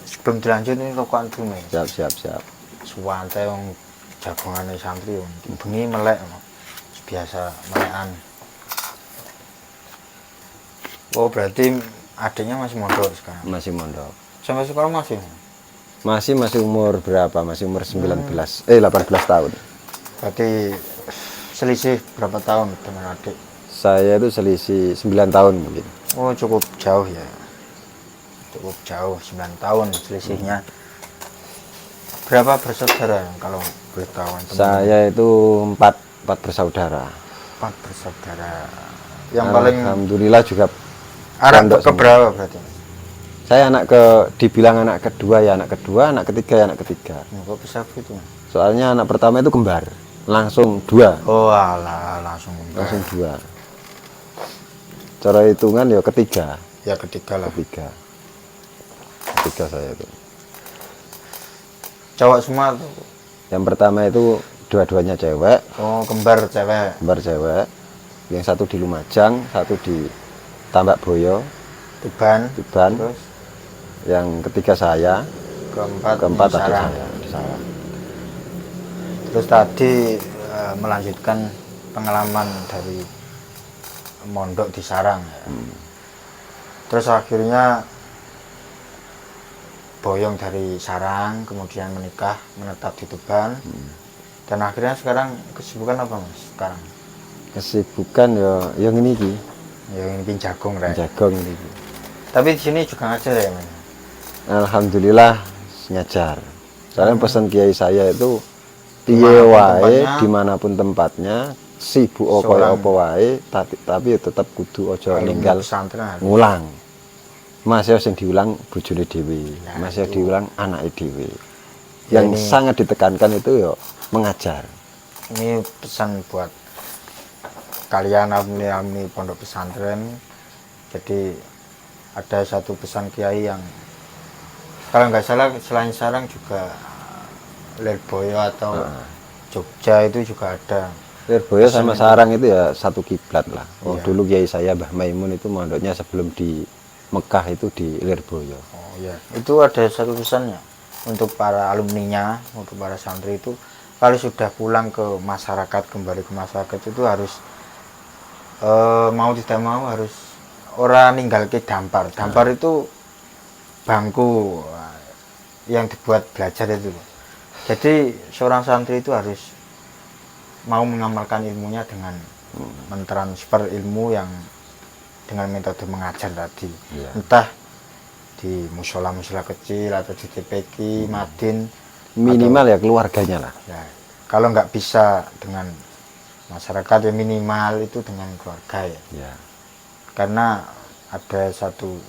Sebelum dilanjut ini rokokan dulu nih. Siap. Suwante wong jagongane santri wong bengi melek biasa melekan. Oh berarti adiknya masih mondok sekarang. Masih mondok. Sampai sekarang masih. Masih umur berapa? Masih umur 18 tahun. Berarti selisih berapa tahun dengan adik? Saya itu selisih 9 tahun mungkin. Oh cukup jauh ya. Cukup jauh 9 tahun selisihnya. Berapa bersaudara kalau boleh tahu? Saya itu 4 bersaudara. 4 bersaudara. Yang paling Alhamdulillah juga anak pondok semua. keberapa berarti? Saya dibilang anak kedua, anak ketiga, anak ketiga. Kok bisa gitu? Soalnya anak pertama itu kembar, langsung 2. Oh alah, langsung 2. Cara hitungan ya ketiga. ya ketiga lah. Ketiga saya itu. Cowok semua tuh. Yang pertama itu dua-duanya cewek. Oh kembar cewek. Yang satu di Lumajang, satu di Tambak Boyo, Tuban. Tuban. Yang ketiga saya, keempat di adik Sarang. saya di Sarang. Terus tadi melanjutkan pengalaman dari mondok di Sarang ya. Terus akhirnya boyong dari Sarang, kemudian menikah, menetap di Tuban. Dan akhirnya sekarang kesibukan apa Mas sekarang? Kesibukan ya ini ki, Ya ini jagung Rek. jagong ini ki. Tapi di sini juga ngajar ya Mas? Alhamdulillah ngajar. Soalnya pesan kiai saya itu piye Dimanapun wae tempatnya. dimanapun tempatnya sibuk opo Seorang- wae tapi tetap kudu ojo Alumni ninggal pesantren. ngulang. Masih sing diulang bojone dhewe, Nah, masih itu. diulang anake dhewe. Ya, Yang ini- sangat ditekankan itu mengajar. Ini pesan buat kalian alumni pondok pesantren. Jadi ada satu pesan kiai yang kalau nggak salah selain Sarang juga Lirboyo atau Jogja itu juga ada. Lirboyo sama Sarang itu ya satu kiblat lah. Iya. Dulu kiai saya Mbah Maimun itu mondoknya sebelum di Mekah itu di Lirboyo. Oh iya, itu ada satu pesannya untuk para alumninya, untuk para santri itu kalau sudah pulang ke masyarakat, kembali ke masyarakat itu harus mau tidak mau harus orang ninggal ke dampar. Dampar itu bangku yang dibuat belajar itu. Jadi seorang santri itu harus mau mengamalkan ilmunya dengan mentransfer ilmu yang dengan metode mengajar tadi. Iya. Entah di musola-musola kecil atau di TPQ, Madin, Minimal ya keluarganya lah. ya, kalau nggak bisa dengan masyarakat ya minimal itu dengan keluarga ya. Ya. Karena ada satu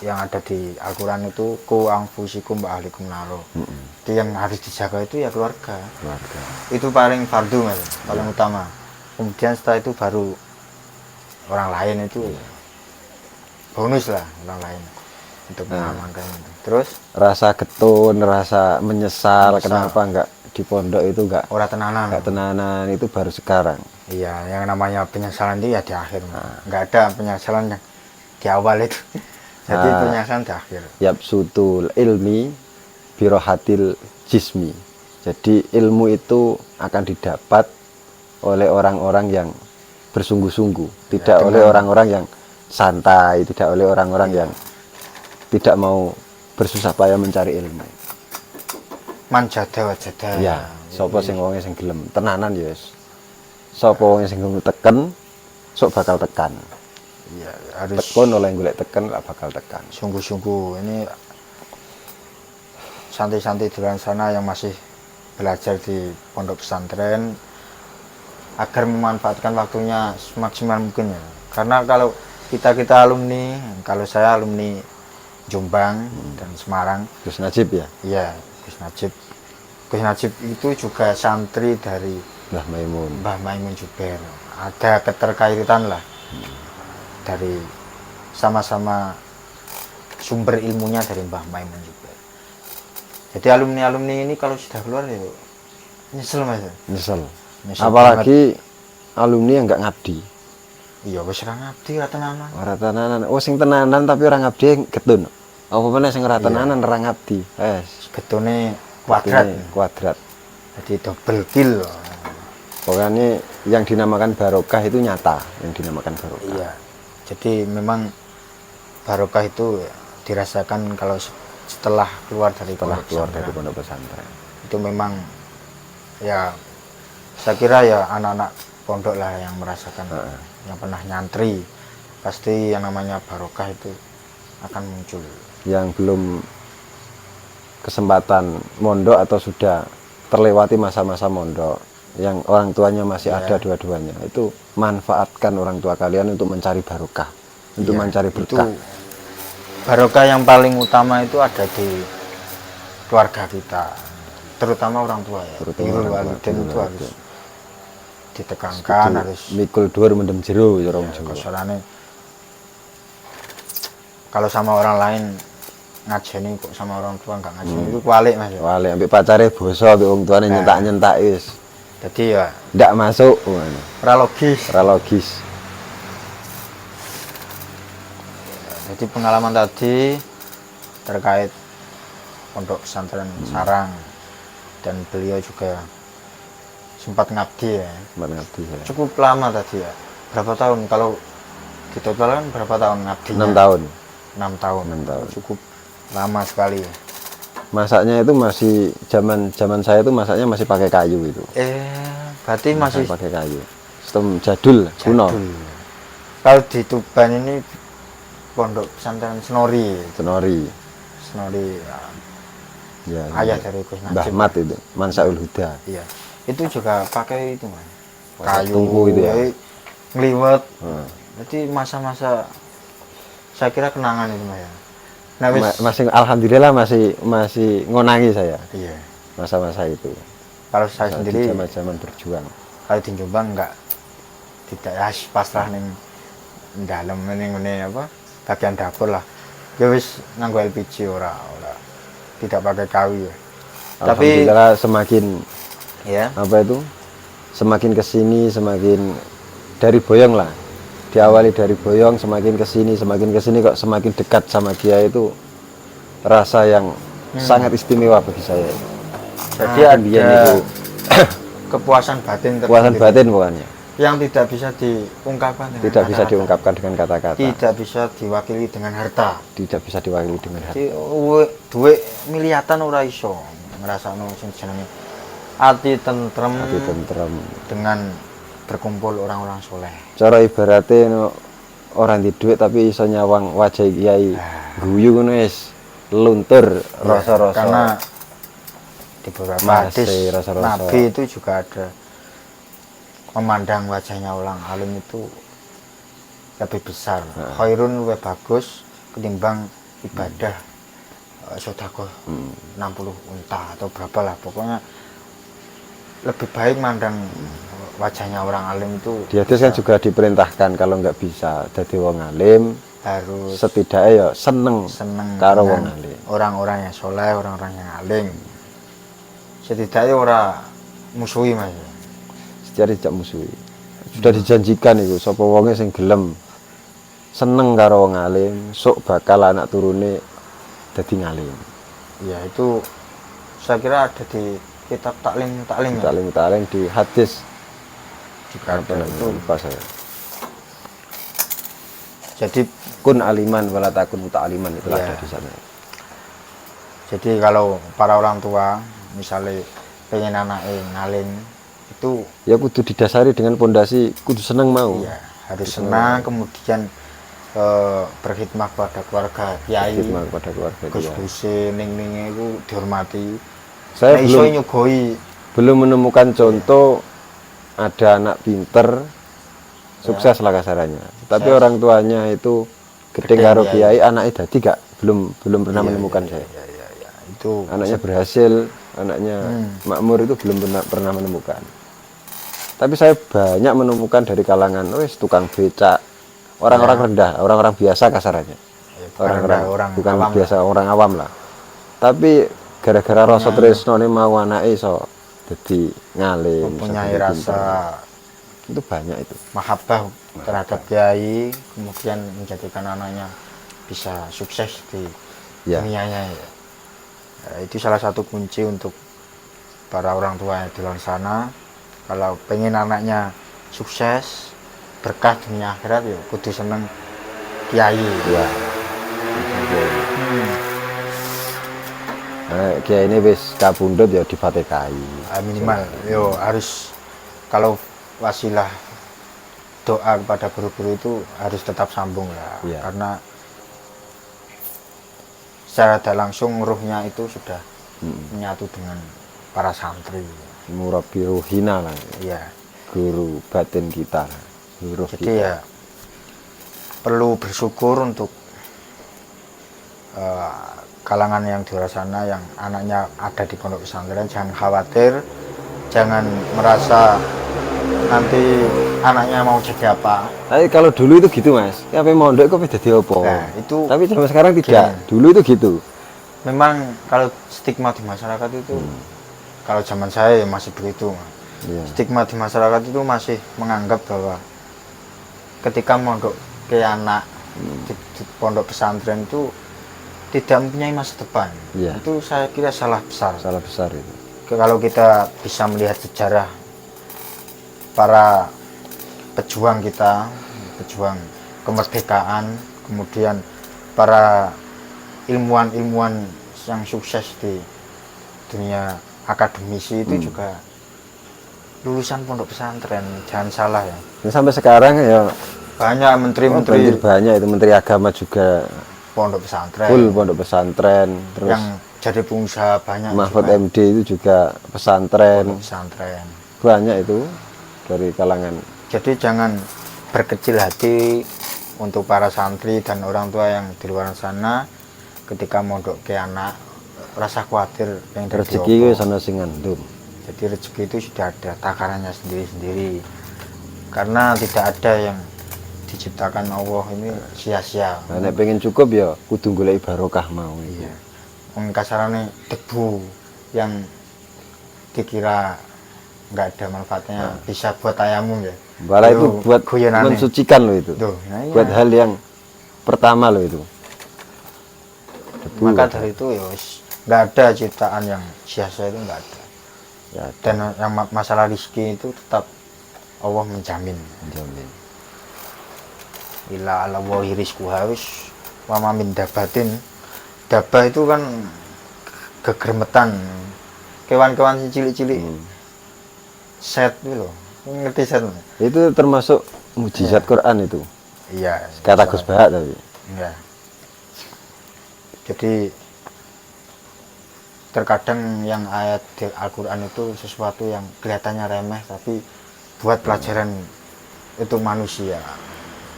yang ada di Al-Quran itu ku anfusikum wa ahlikum naro. Itu yang harus dijaga itu ya keluarga. Keluarga. Itu paling fardu Mas, paling utama. Kemudian setelah itu baru orang lain itu bonus lah orang lain untuk mengamankan itu. Terus Rasa getun, rasa menyesal kenapa enggak di pondok itu enggak tenanan. tenanan itu baru sekarang. Iya, yang namanya penyesalan itu ya di akhir. Nggak ada penyesalan yang di awal itu. Jadi penyesalan di akhir. Yabsutul ilmi birohatil jismi. Jadi ilmu itu akan didapat oleh orang-orang yang bersungguh-sungguh, tidak oleh orang-orang yang santai, tidak oleh orang-orang yang tidak mau bersusah payah mencari ilmu. Manjada wajada. Ya, sapa sing wonge sing gelem tenanan ya wis. Sapa wonge sing gelem teken, sok bakal tekan. Iya, harus Tekun oleh golek teken lah bakal tekan. sungguh-sungguh. Ini santri-santri di luar sana yang masih belajar di pondok pesantren agar memanfaatkan waktunya semaksimal mungkin ya. Karena kalau kita alumni, kalau saya alumni Jombang dan Semarang, Gus Najib ya, iya Gus Najib. Gus Najib itu juga santri dari Mbah Maimun. Mbah Maimun Juber. Ada keterkaitan lah dari sama-sama sumber ilmunya dari Mbah Maimun Juber. Jadi alumni-alumni ini kalau sudah keluar ya nyesel Mas. Nyesel. Nyesel Apalagi alumni yang enggak ngabdi. Iya wis ora ngabdi ora tenanan. Ora tenanan. Oh sing tenanan tapi orang ngabdi getun. Apa meneh sing ora tenanan ora ngabdi. Wes, Getune kuadrat. kuadrat. Jadi double kill. Pokoknya yang dinamakan barokah itu nyata, yang dinamakan barokah. Iya. Jadi memang barokah itu dirasakan kalau setelah keluar dari pondok pesantren. pondok pesantren. Itu memang ya saya kira ya anak-anak pondok lah yang merasakan yang pernah nyantri pasti yang namanya barokah itu akan muncul. Yang belum kesempatan mondok atau sudah terlewati masa-masa mondok, yang orang tuanya masih ada dua-duanya, itu manfaatkan orang tua kalian untuk mencari barokah, untuk mencari berkah. Itu barokah yang paling utama itu ada di keluarga kita, terutama orang tua ya. Birrul walidain itu harus ditekankan, harus mikul dhuwur mendem jero ya orang Jawa. kesorannya. Kalau sama orang lain ngajeni kok sama orang tua nggak ngajeni itu kualik Mas. Wale ambek pacare boso ambek wong tuane nyentak-nyentak wis. Jadi ya Ndak masuk ngono. ora logis. Ora logis. Jadi pengalaman tadi terkait pondok pesantren Sarang dan beliau juga sempat ngabdi ya. Sempat ngabdi ya. Cukup lama tadi ya. Berapa tahun kalau ditotalkan berapa tahun ngabdinya? 6 tahun. 6 tahun. 6 tahun. Cukup lama sekali ya. Masaknya itu masih zaman saya itu masaknya masih pakai kayu itu. Berarti masih Pakai kayu. Sistem jadul, kuno. jadul. Kalau di Tuban ini pondok pesantren Senori. Senori. Senori Ya. ayah dari Gus Mbah Najib. Mat itu, Mansaul Huda. Iya. Itu juga pakai itu Mas. Pakai Kayu tungku itu ya. Ngeliwet. Hmm. Jadi masa-masa saya kira kenangan itu Mas ya. Nah, wis, Masih alhamdulillah masih ngonangi saya iya. masa-masa itu. Kalau saya sendiri Zaman berjuang. kalau di Jombang enggak tidak ya pasrah ning dalam ning apa bagian dapur lah. Ya wis nganggo LPG ora tidak pakai kayu ya. Tapi Alhamdulillah semakin ya apa itu? Semakin kesini semakin dari Boyong lah. Diawali dari Boyong semakin kesini kok semakin dekat sama Kiai itu rasa yang sangat istimewa bagi saya. jadi Biyen ada itu kepuasan batin kepuasan tersendiri batin bukannya. yang tidak bisa diungkapkan dengan Tidak bisa kata-kata. diungkapkan dengan kata-kata. Tidak bisa diwakili dengan harta. Tidak bisa diwakili dengan hati. Jadi duit miliatan ora iso. ngrasakno sing jenenge ati tentrem hati tentrem. dengan berkumpul orang-orang soleh. Cara ibaratnya no, orang di duit tapi iso nyawang wajah kiai guyu ngono wis luntur rasa-rasa. Karena di beberapa Masih hadis rasa-rasa. Nabi itu juga ada memandang wajahnya orang alim itu lebih besar, khairun lebih bagus ketimbang ibadah sedekah 60 unta atau berapa lah, pokoknya lebih baik mandang wajahnya orang alim itu. Di hadis kan juga diperintahkan kalau nggak bisa jadi wong alim harus setidaknya ya seneng karo wong dengan alim. orang-orang yang soleh, orang-orang yang alim. Setidaknya orang musuhi mas. Secara tidak musuhi. Sudah dijanjikan itu sapa wonge sing gelem seneng karo wong alim, sok bakal anak turune dadi ngalim. Ya itu saya kira ada di kitab taklim ya. Taklim di hadis Juga ada itu. lupa saya. Jadi Kun aliman wala takun muta'aliman itu Iya. ada di sana. Jadi kalau para orang tua misalnya pengen anaknya ngalim itu Ya kudu didasari dengan pondasi kudu seneng mau. ya harus senang, kemudian berkhidmat pada keluarga kiai, Khidmat kepada keluarga dia. gus-guse ning-ninge itu dihormati. Saya Nah, iso belum nyugoi belum menemukan contoh ada anak pinter sukses lah kasarannya. Tapi Sukses. orang tuanya itu gede Gede, karo ya, kiai, anaknya dadi gak belum pernah Iya, menemukan iya, saya. iya, iya, iya. Itu Anaknya berhasil, anaknya makmur itu belum pernah menemukan. Tapi saya banyak menemukan dari kalangan wis tukang becak, orang-orang rendah, orang-orang biasa kasarannya. ya, bukan orang bukan awam biasa orang awam lah. Tapi gara-gara rasa tresno mau anake iso dadi ngalim, iso mempunyai dadi rasa pinter. Itu banyak itu. mahabbah terhadap kiai, kemudian menjadikan anaknya bisa sukses di Ya. dunianya ya. Ya, itu salah satu kunci untuk para orang tua yang di luar sana. Kalau pengen anaknya sukses berkah dunia akhirat ya kudu seneng kiai Ya. Kiai ini wis kapundhut ya difatekai. Minimal yo harus, kalau wasilah doa kepada guru-guru itu harus tetap sambung lah. Iya. Karena secara tidak langsung ruhnya itu sudah menyatu dengan para santri. Murabi ruhina lah, Iya. guru batin kita. Guru Jadi kita. ya perlu bersyukur untuk kalangan yang di luar sana yang anaknya ada di pondok pesantren. Jangan khawatir, jangan merasa nanti anaknya mau jadi apa. Tapi kalau dulu itu gitu mas, ya apa mondok kok jadi apa? Nah, itu Tapi zaman sekarang tidak. gini. Dulu itu gitu. Memang kalau stigma di masyarakat itu, kalau zaman saya ya masih begitu. Iya. Stigma di masyarakat itu masih menganggap bahwa ketika mondok ke anak di pondok pesantren itu tidak mempunyai masa depan. Iya. Itu saya kira salah besar. Salah besar itu. Kalau kita bisa melihat sejarah para pejuang kita, pejuang kemerdekaan, kemudian para ilmuwan-ilmuwan yang sukses di dunia akademisi itu juga lulusan pondok pesantren. Jangan salah ya. Nah, sampai sekarang ya Banyak menteri-menteri banyak itu menteri agama juga pondok pesantren full pondok pesantren. Terus yang jadi pengusaha banyak Mahfud juga MD itu juga pesantren. pondok pesantren. Banyak itu dari kalangan. Jadi jangan berkecil hati untuk para santri dan orang tua yang di luar sana ketika mondok ke anak, rasa khawatir yang Rezeki wis ana sing ngandung. Jadi rezeki itu sudah ada takarannya sendiri-sendiri. Karena tidak ada yang diciptakan Allah ini sia-sia. Nah, nek pengen cukup ya kudu golek barokah mau. Iya. Wong kasarane debu yang dikira nggak ada manfaatnya bisa buat tayamum ya. Malah itu buat guyonane. mensucikan loh itu. Tuh, nah iya. Buat hal yang pertama loh itu. Debu. Maka dari itu ya wis, nggak ada ciptaan yang sia-sia itu nggak ada. Ya, Dan yang masalah rezeki itu tetap Allah menjamin. jamin. Ila ala wahi rizquha wis wa ma min dabatin. Dabah itu kan gegermetan kewan-kewan cilik-cilik set itu loh, ngerti set nggak? Itu termasuk mujizat Quran itu. Iya, Kata Gus Bahak tapi. iya. Jadi terkadang yang ayat di Al-Quran itu sesuatu yang kelihatannya remeh tapi buat pelajaran itu manusia.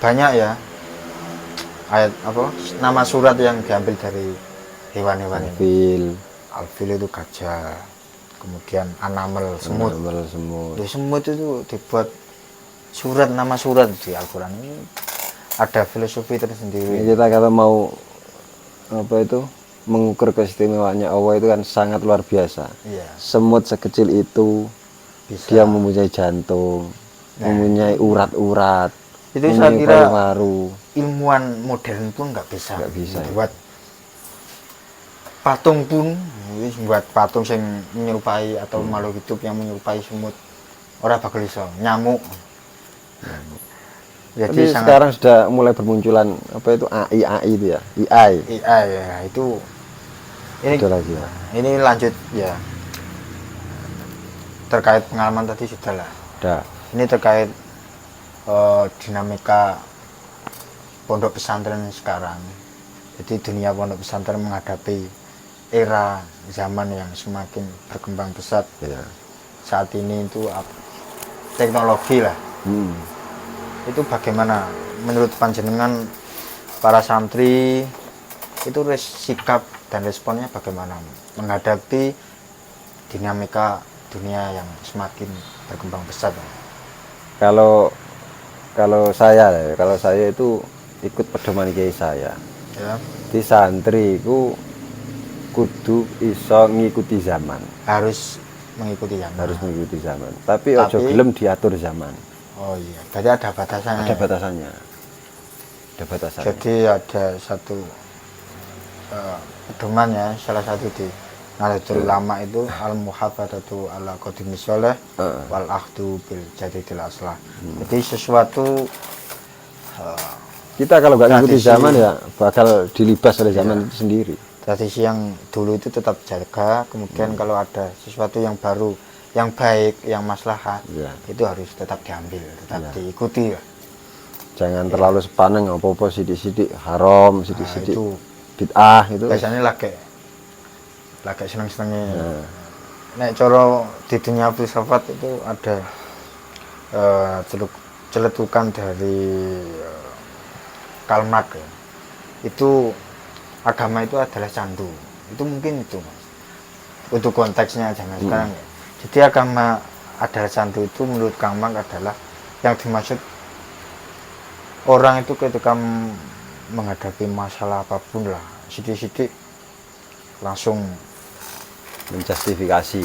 Banyak ya ayat apa nama surat yang diambil dari hewan-hewan ini. Fil, Alfil itu gajah, kemudian anamel semut. semut. Di semut itu dibuat surat, nama surat di Al-Quran ini ada filosofi tersendiri. Kita kalau mau apa itu mengukur keistimewaannya Allah itu kan sangat luar biasa. Iya, Semut sekecil itu bisa. dia mempunyai jantung, mempunyai urat-urat, Itu saya mempunyai kira paru-paru. ilmuwan modern pun nggak bisa. Nggak bisa, ya. Buat patung pun, buat patung yang menyerupai atau makhluk hidup yang menyerupai semut, orang bakal iso nyamuk. Jadi Tapi sangat sekarang sudah mulai bermunculan apa itu AI itu ya, AI. AI ya itu ini Ada lagi ya. ini lanjut ya terkait pengalaman tadi sudah lah. Ada. Ini terkait dinamika pondok pesantren sekarang. Jadi dunia pondok pesantren menghadapi era zaman yang semakin berkembang pesat. Ya. Saat ini itu teknologi lah. Itu bagaimana menurut panjenengan para santri itu sikap dan responnya bagaimana menghadapi dinamika dunia yang semakin berkembang pesat? Kalau saya itu ikut pedoman kiai saya. Ya, Di santri ku kudu iso ngikuti zaman, harus mengikuti zaman. harus mengikuti zaman. Tapi ojo gelem diatur zaman. Oh iya, berarti ada batasannya. Ada batasannya. Ada batasannya. Jadi ada satu pedoman ya, salah satu di Nahdlatul Ulama itu al-muhafadzatu ala qadimi sholeh wal akhdu bil jadidil aslah. Jadi sesuatu Kita kalau nggak ngikuti tradisi. zaman ya bakal dilibas oleh zaman itu sendiri. tradisi yang dulu itu tetap jaga, kemudian kalau ada sesuatu yang baru, yang baik, yang maslahat, Ya. itu harus tetap diambil, tetap diikuti ya. Jangan terlalu sepaneng apa-apa sidik-sidik haram, sidik-sidik Itu bid'ah itu. biasanya lagi seneng-senengnya. Nek coro di dunia filsafat itu ada celetukan dari Karl Marx ya. Itu agama itu adalah candu. Itu mungkin itu Mas. Untuk konteksnya zaman sekarang ya. Jadi agama adalah candu itu menurut Karl Marx adalah yang dimaksud orang itu ketika menghadapi masalah apapun lah, sidik-sidik langsung Menjustifikasi.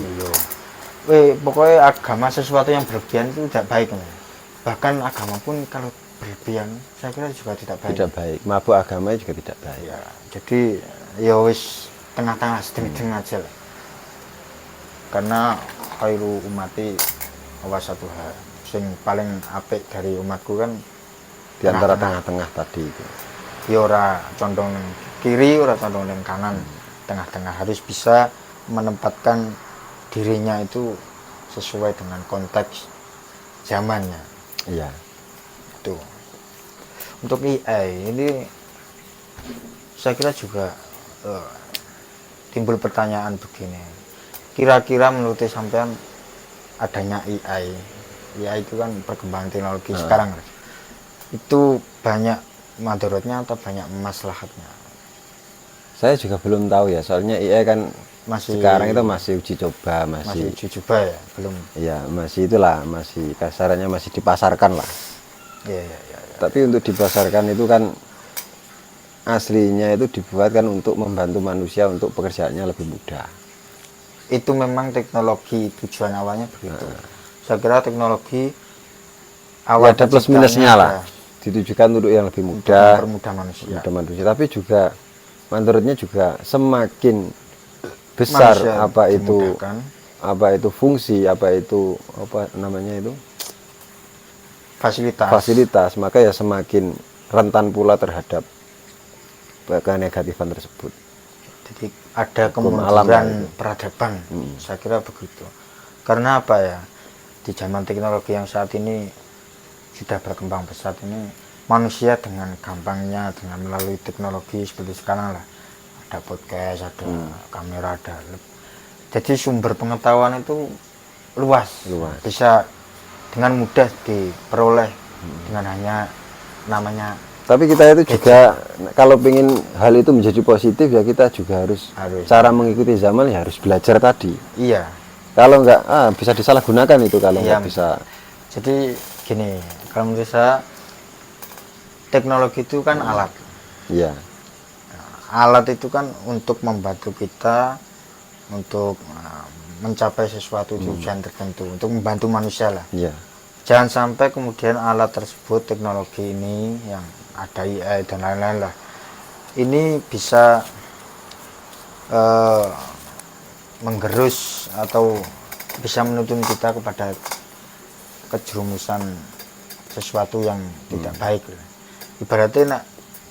pokoknya agama sesuatu yang berlebihan itu tidak baik. Bahkan agama pun kalau berlebihan saya kira juga tidak baik. Tidak baik. Mabuk agama juga tidak baik. Ya, jadi ya wis tengah-tengah sedang aja lah. Karena khairu umati awasatuha. Sing paling apik dari umatku kan Di antara tengah-tengah tadi itu. ya ora condong kiri, ora condong yang kanan, tengah-tengah harus bisa menempatkan dirinya itu sesuai dengan konteks zamannya. Iya. Itu untuk AI ini saya kira juga timbul pertanyaan begini, kira-kira menurut sampean adanya AI itu kan perkembangan teknologi sekarang itu banyak madorotnya atau banyak maslahatnya? Saya juga belum tahu ya, soalnya AI kan Masih sekarang itu masih uji coba, masih uji coba ya, belum. ya masih itulah, masih kasarannya masih dipasarkan lah. Ya. Tapi untuk dipasarkan itu kan aslinya itu dibuat kan untuk membantu manusia untuk pekerjaannya lebih mudah. Itu memang teknologi tujuan awalnya begitu. Saya kira teknologi awal Ya, ada plus minusnya lah. Ditujukan untuk yang lebih mudah, mempermudah manusia. mudah manusia. Tapi juga menurutnya juga semakin besar Manusia dimudahkan. apa itu fungsi, apa itu apa namanya itu Fasilitas. maka ya semakin rentan pula terhadap kenegatifan tersebut. Jadi ada Hukum alam kemunduran itu. peradaban, saya kira begitu. Karena apa ya, di zaman teknologi yang saat ini sudah berkembang pesat ini, manusia dengan gampangnya dengan melalui teknologi seperti sekarang lah, ada podcast, ada kamera, ada jadi sumber pengetahuan itu luas, bisa dengan mudah diperoleh dengan hanya namanya. Tapi kita itu juga kalau ingin hal itu menjadi positif ya kita juga harus cara mengikuti zaman ya harus belajar tadi. Iya. Kalau enggak bisa disalahgunakan itu kalau enggak bisa. Jadi gini, kalau menurut saya teknologi itu kan alat. Iya. Alat itu kan untuk membantu kita untuk mencapai sesuatu tujuan tertentu, untuk membantu manusia lah. Iya. Jangan sampai kemudian alat tersebut, teknologi ini yang ada AI dan lain-lain lah, ini bisa menggerus atau bisa menuntun kita kepada kejerumusan sesuatu yang tidak baik. Ibaratnya nak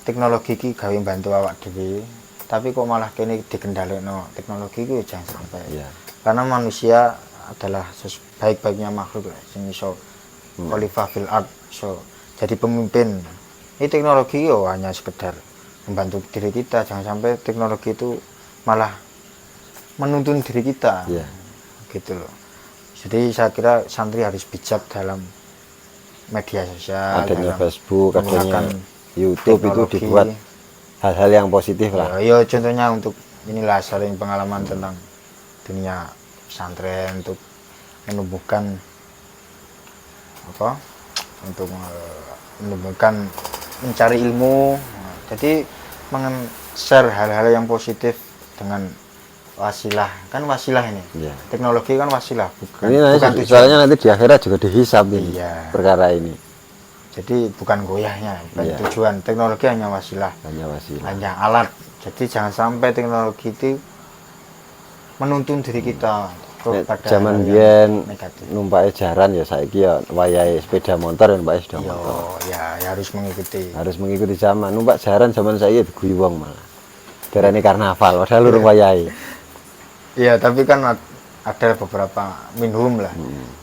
teknologi ki gawe bantu awak dhewe, tapi kok malah kene dikendhalekno teknologi itu jangan sampai. Karena manusia adalah sebaik-baiknya makhluk sing iso khalifah fil ard, so jadi pemimpin. Ini teknologi yo hanya sekedar membantu diri kita, jangan sampai teknologi itu malah menuntun diri kita. Gitu loh. Jadi saya kira santri harus bijak dalam media sosial, adanya Facebook, adanya YouTube teknologi. Itu dibuat hal-hal yang positif lah. Ya contohnya untuk inilah sharing pengalaman tentang dunia pesantren untuk menumbuhkan apa? Untuk menumbuhkan mencari ilmu. Jadi share hal-hal yang positif dengan wasilah, kan wasilah ini. Teknologi kan wasilah, bukan ini nanti, bukan tujuan. soalnya nanti di akhirat juga dihisab ini perkara ini. Jadi bukan goyahnya, bukan tujuan. Teknologi hanya wasilah, hanya alat. Jadi jangan sampai teknologi itu menuntun diri kita kepada zaman biyen numpak jaran ya saiki ya wayahe sepeda motor dan numpak sepeda motor. Ya harus mengikuti. Harus mengikuti zaman. Numpak jaran zaman saiki diguyu wong malah. Darane karnaval padahal urung wayahe. Iya, tapi kan ada beberapa minhum lah.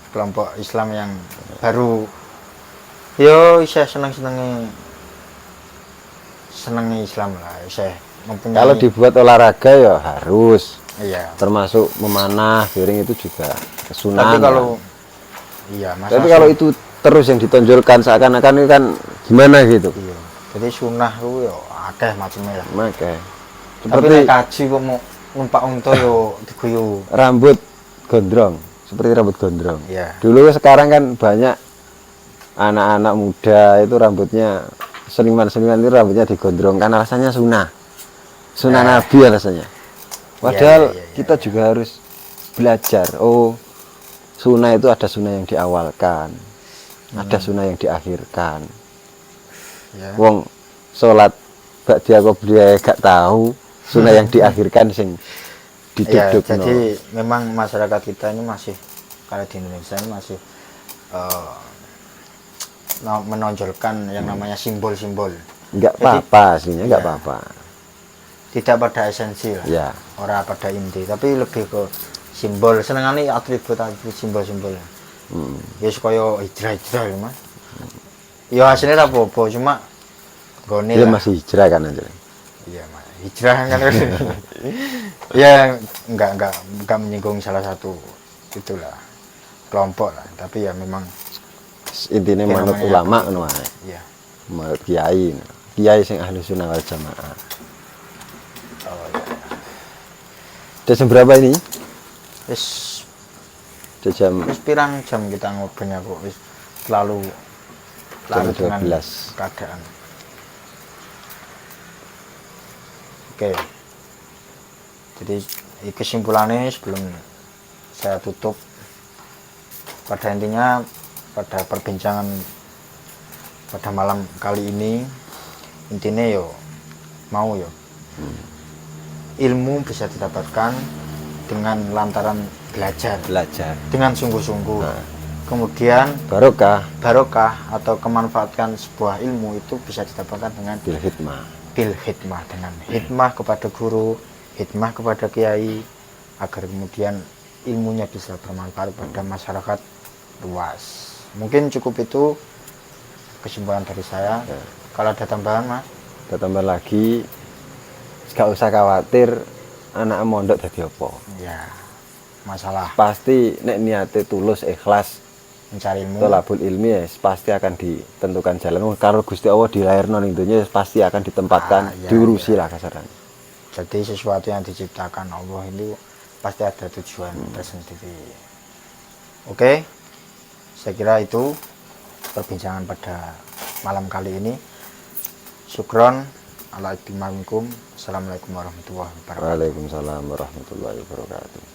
Kelompok Islam yang baru yo saya senengi Islam lah, saya mempunyai. Kalau dibuat olahraga ya harus. Iya. Termasuk memanah, giring itu juga Tapi kesunahan. kalau tapi kalau itu terus yang ditonjolkan seakan-akan itu kan gimana gitu. Iya. Jadi sunnah itu ya akeh macamnya lah. Makanya. Tapi nek kaji kok mau numpak unta yo diguyu. Rambut gondrong, seperti rambut gondrong. Iya. Dulu sekarang kan banyak anak-anak muda itu rambutnya seniman-seniman itu rambutnya digondrongkan alasannya sunnah Nabi alasannya. Padahal kita juga harus belajar. Oh, sunnah itu ada sunnah yang diawalkan, ada sunnah yang diakhirkan. Wong sholat ba'da qobliyah gak tahu sunnah yang diakhirkan sing diduduk. Jadi memang masyarakat kita ini masih, kalau di Indonesia ini masih menonjolkan yang namanya simbol-simbol. Enggak apa-apa aslinya, enggak apa-apa. Tidak pada esensi lah, orang pada inti, tapi lebih ke simbol. Senengane atribut simbol-simbol. Ya supaya hijrah-hijrah ya mas. Ya hasilnya apa-apa, cuma gone lah. Masih hijrah kan aja. Iya mas, hijrah kan. Ya enggak menyinggung salah satu itulah kelompok lah, tapi ya memang intinya manut ulama ngono ae. Iya. Manut kiai sing ahli sunnah wal jamaah. Udah jam berapa ini? Wis jam pirang jam kita ngobrolnya kok wis lalu jam 12 dengan keadaan. Oke. Jadi kesimpulannya sebelum saya tutup, pada intinya pada perbincangan pada malam kali ini intinya yo mau yo ilmu bisa didapatkan dengan lantaran belajar dengan sungguh-sungguh. Kemudian barokah atau kemanfaatkan sebuah ilmu itu bisa didapatkan dengan bil hikmah dengan hikmah kepada guru, hikmah kepada kiai agar kemudian ilmunya bisa bermanfaat pada masyarakat luas. Mungkin cukup itu kesimpulan dari saya. Kalau ada tambahan, Mas? Ada tambah lagi, gak usah khawatir anak mondok dadi apa. Ya, masalah Pasti nek niate tulus ikhlas mencari ilmu. tolabul ilmi ya pasti akan ditentukan jalan. Kalau Gusti Allah dilairno ning donya pasti akan ditempatkan, iya, diurusi lah kasaran. Jadi sesuatu yang diciptakan Allah itu pasti ada tujuan tersendiri. Oke, saya kira itu perbincangan pada malam kali ini. Syukron ala iktimakum. Assalamualaikum warahmatullahi wabarakatuh. Waalaikumsalam warahmatullahi wabarakatuh.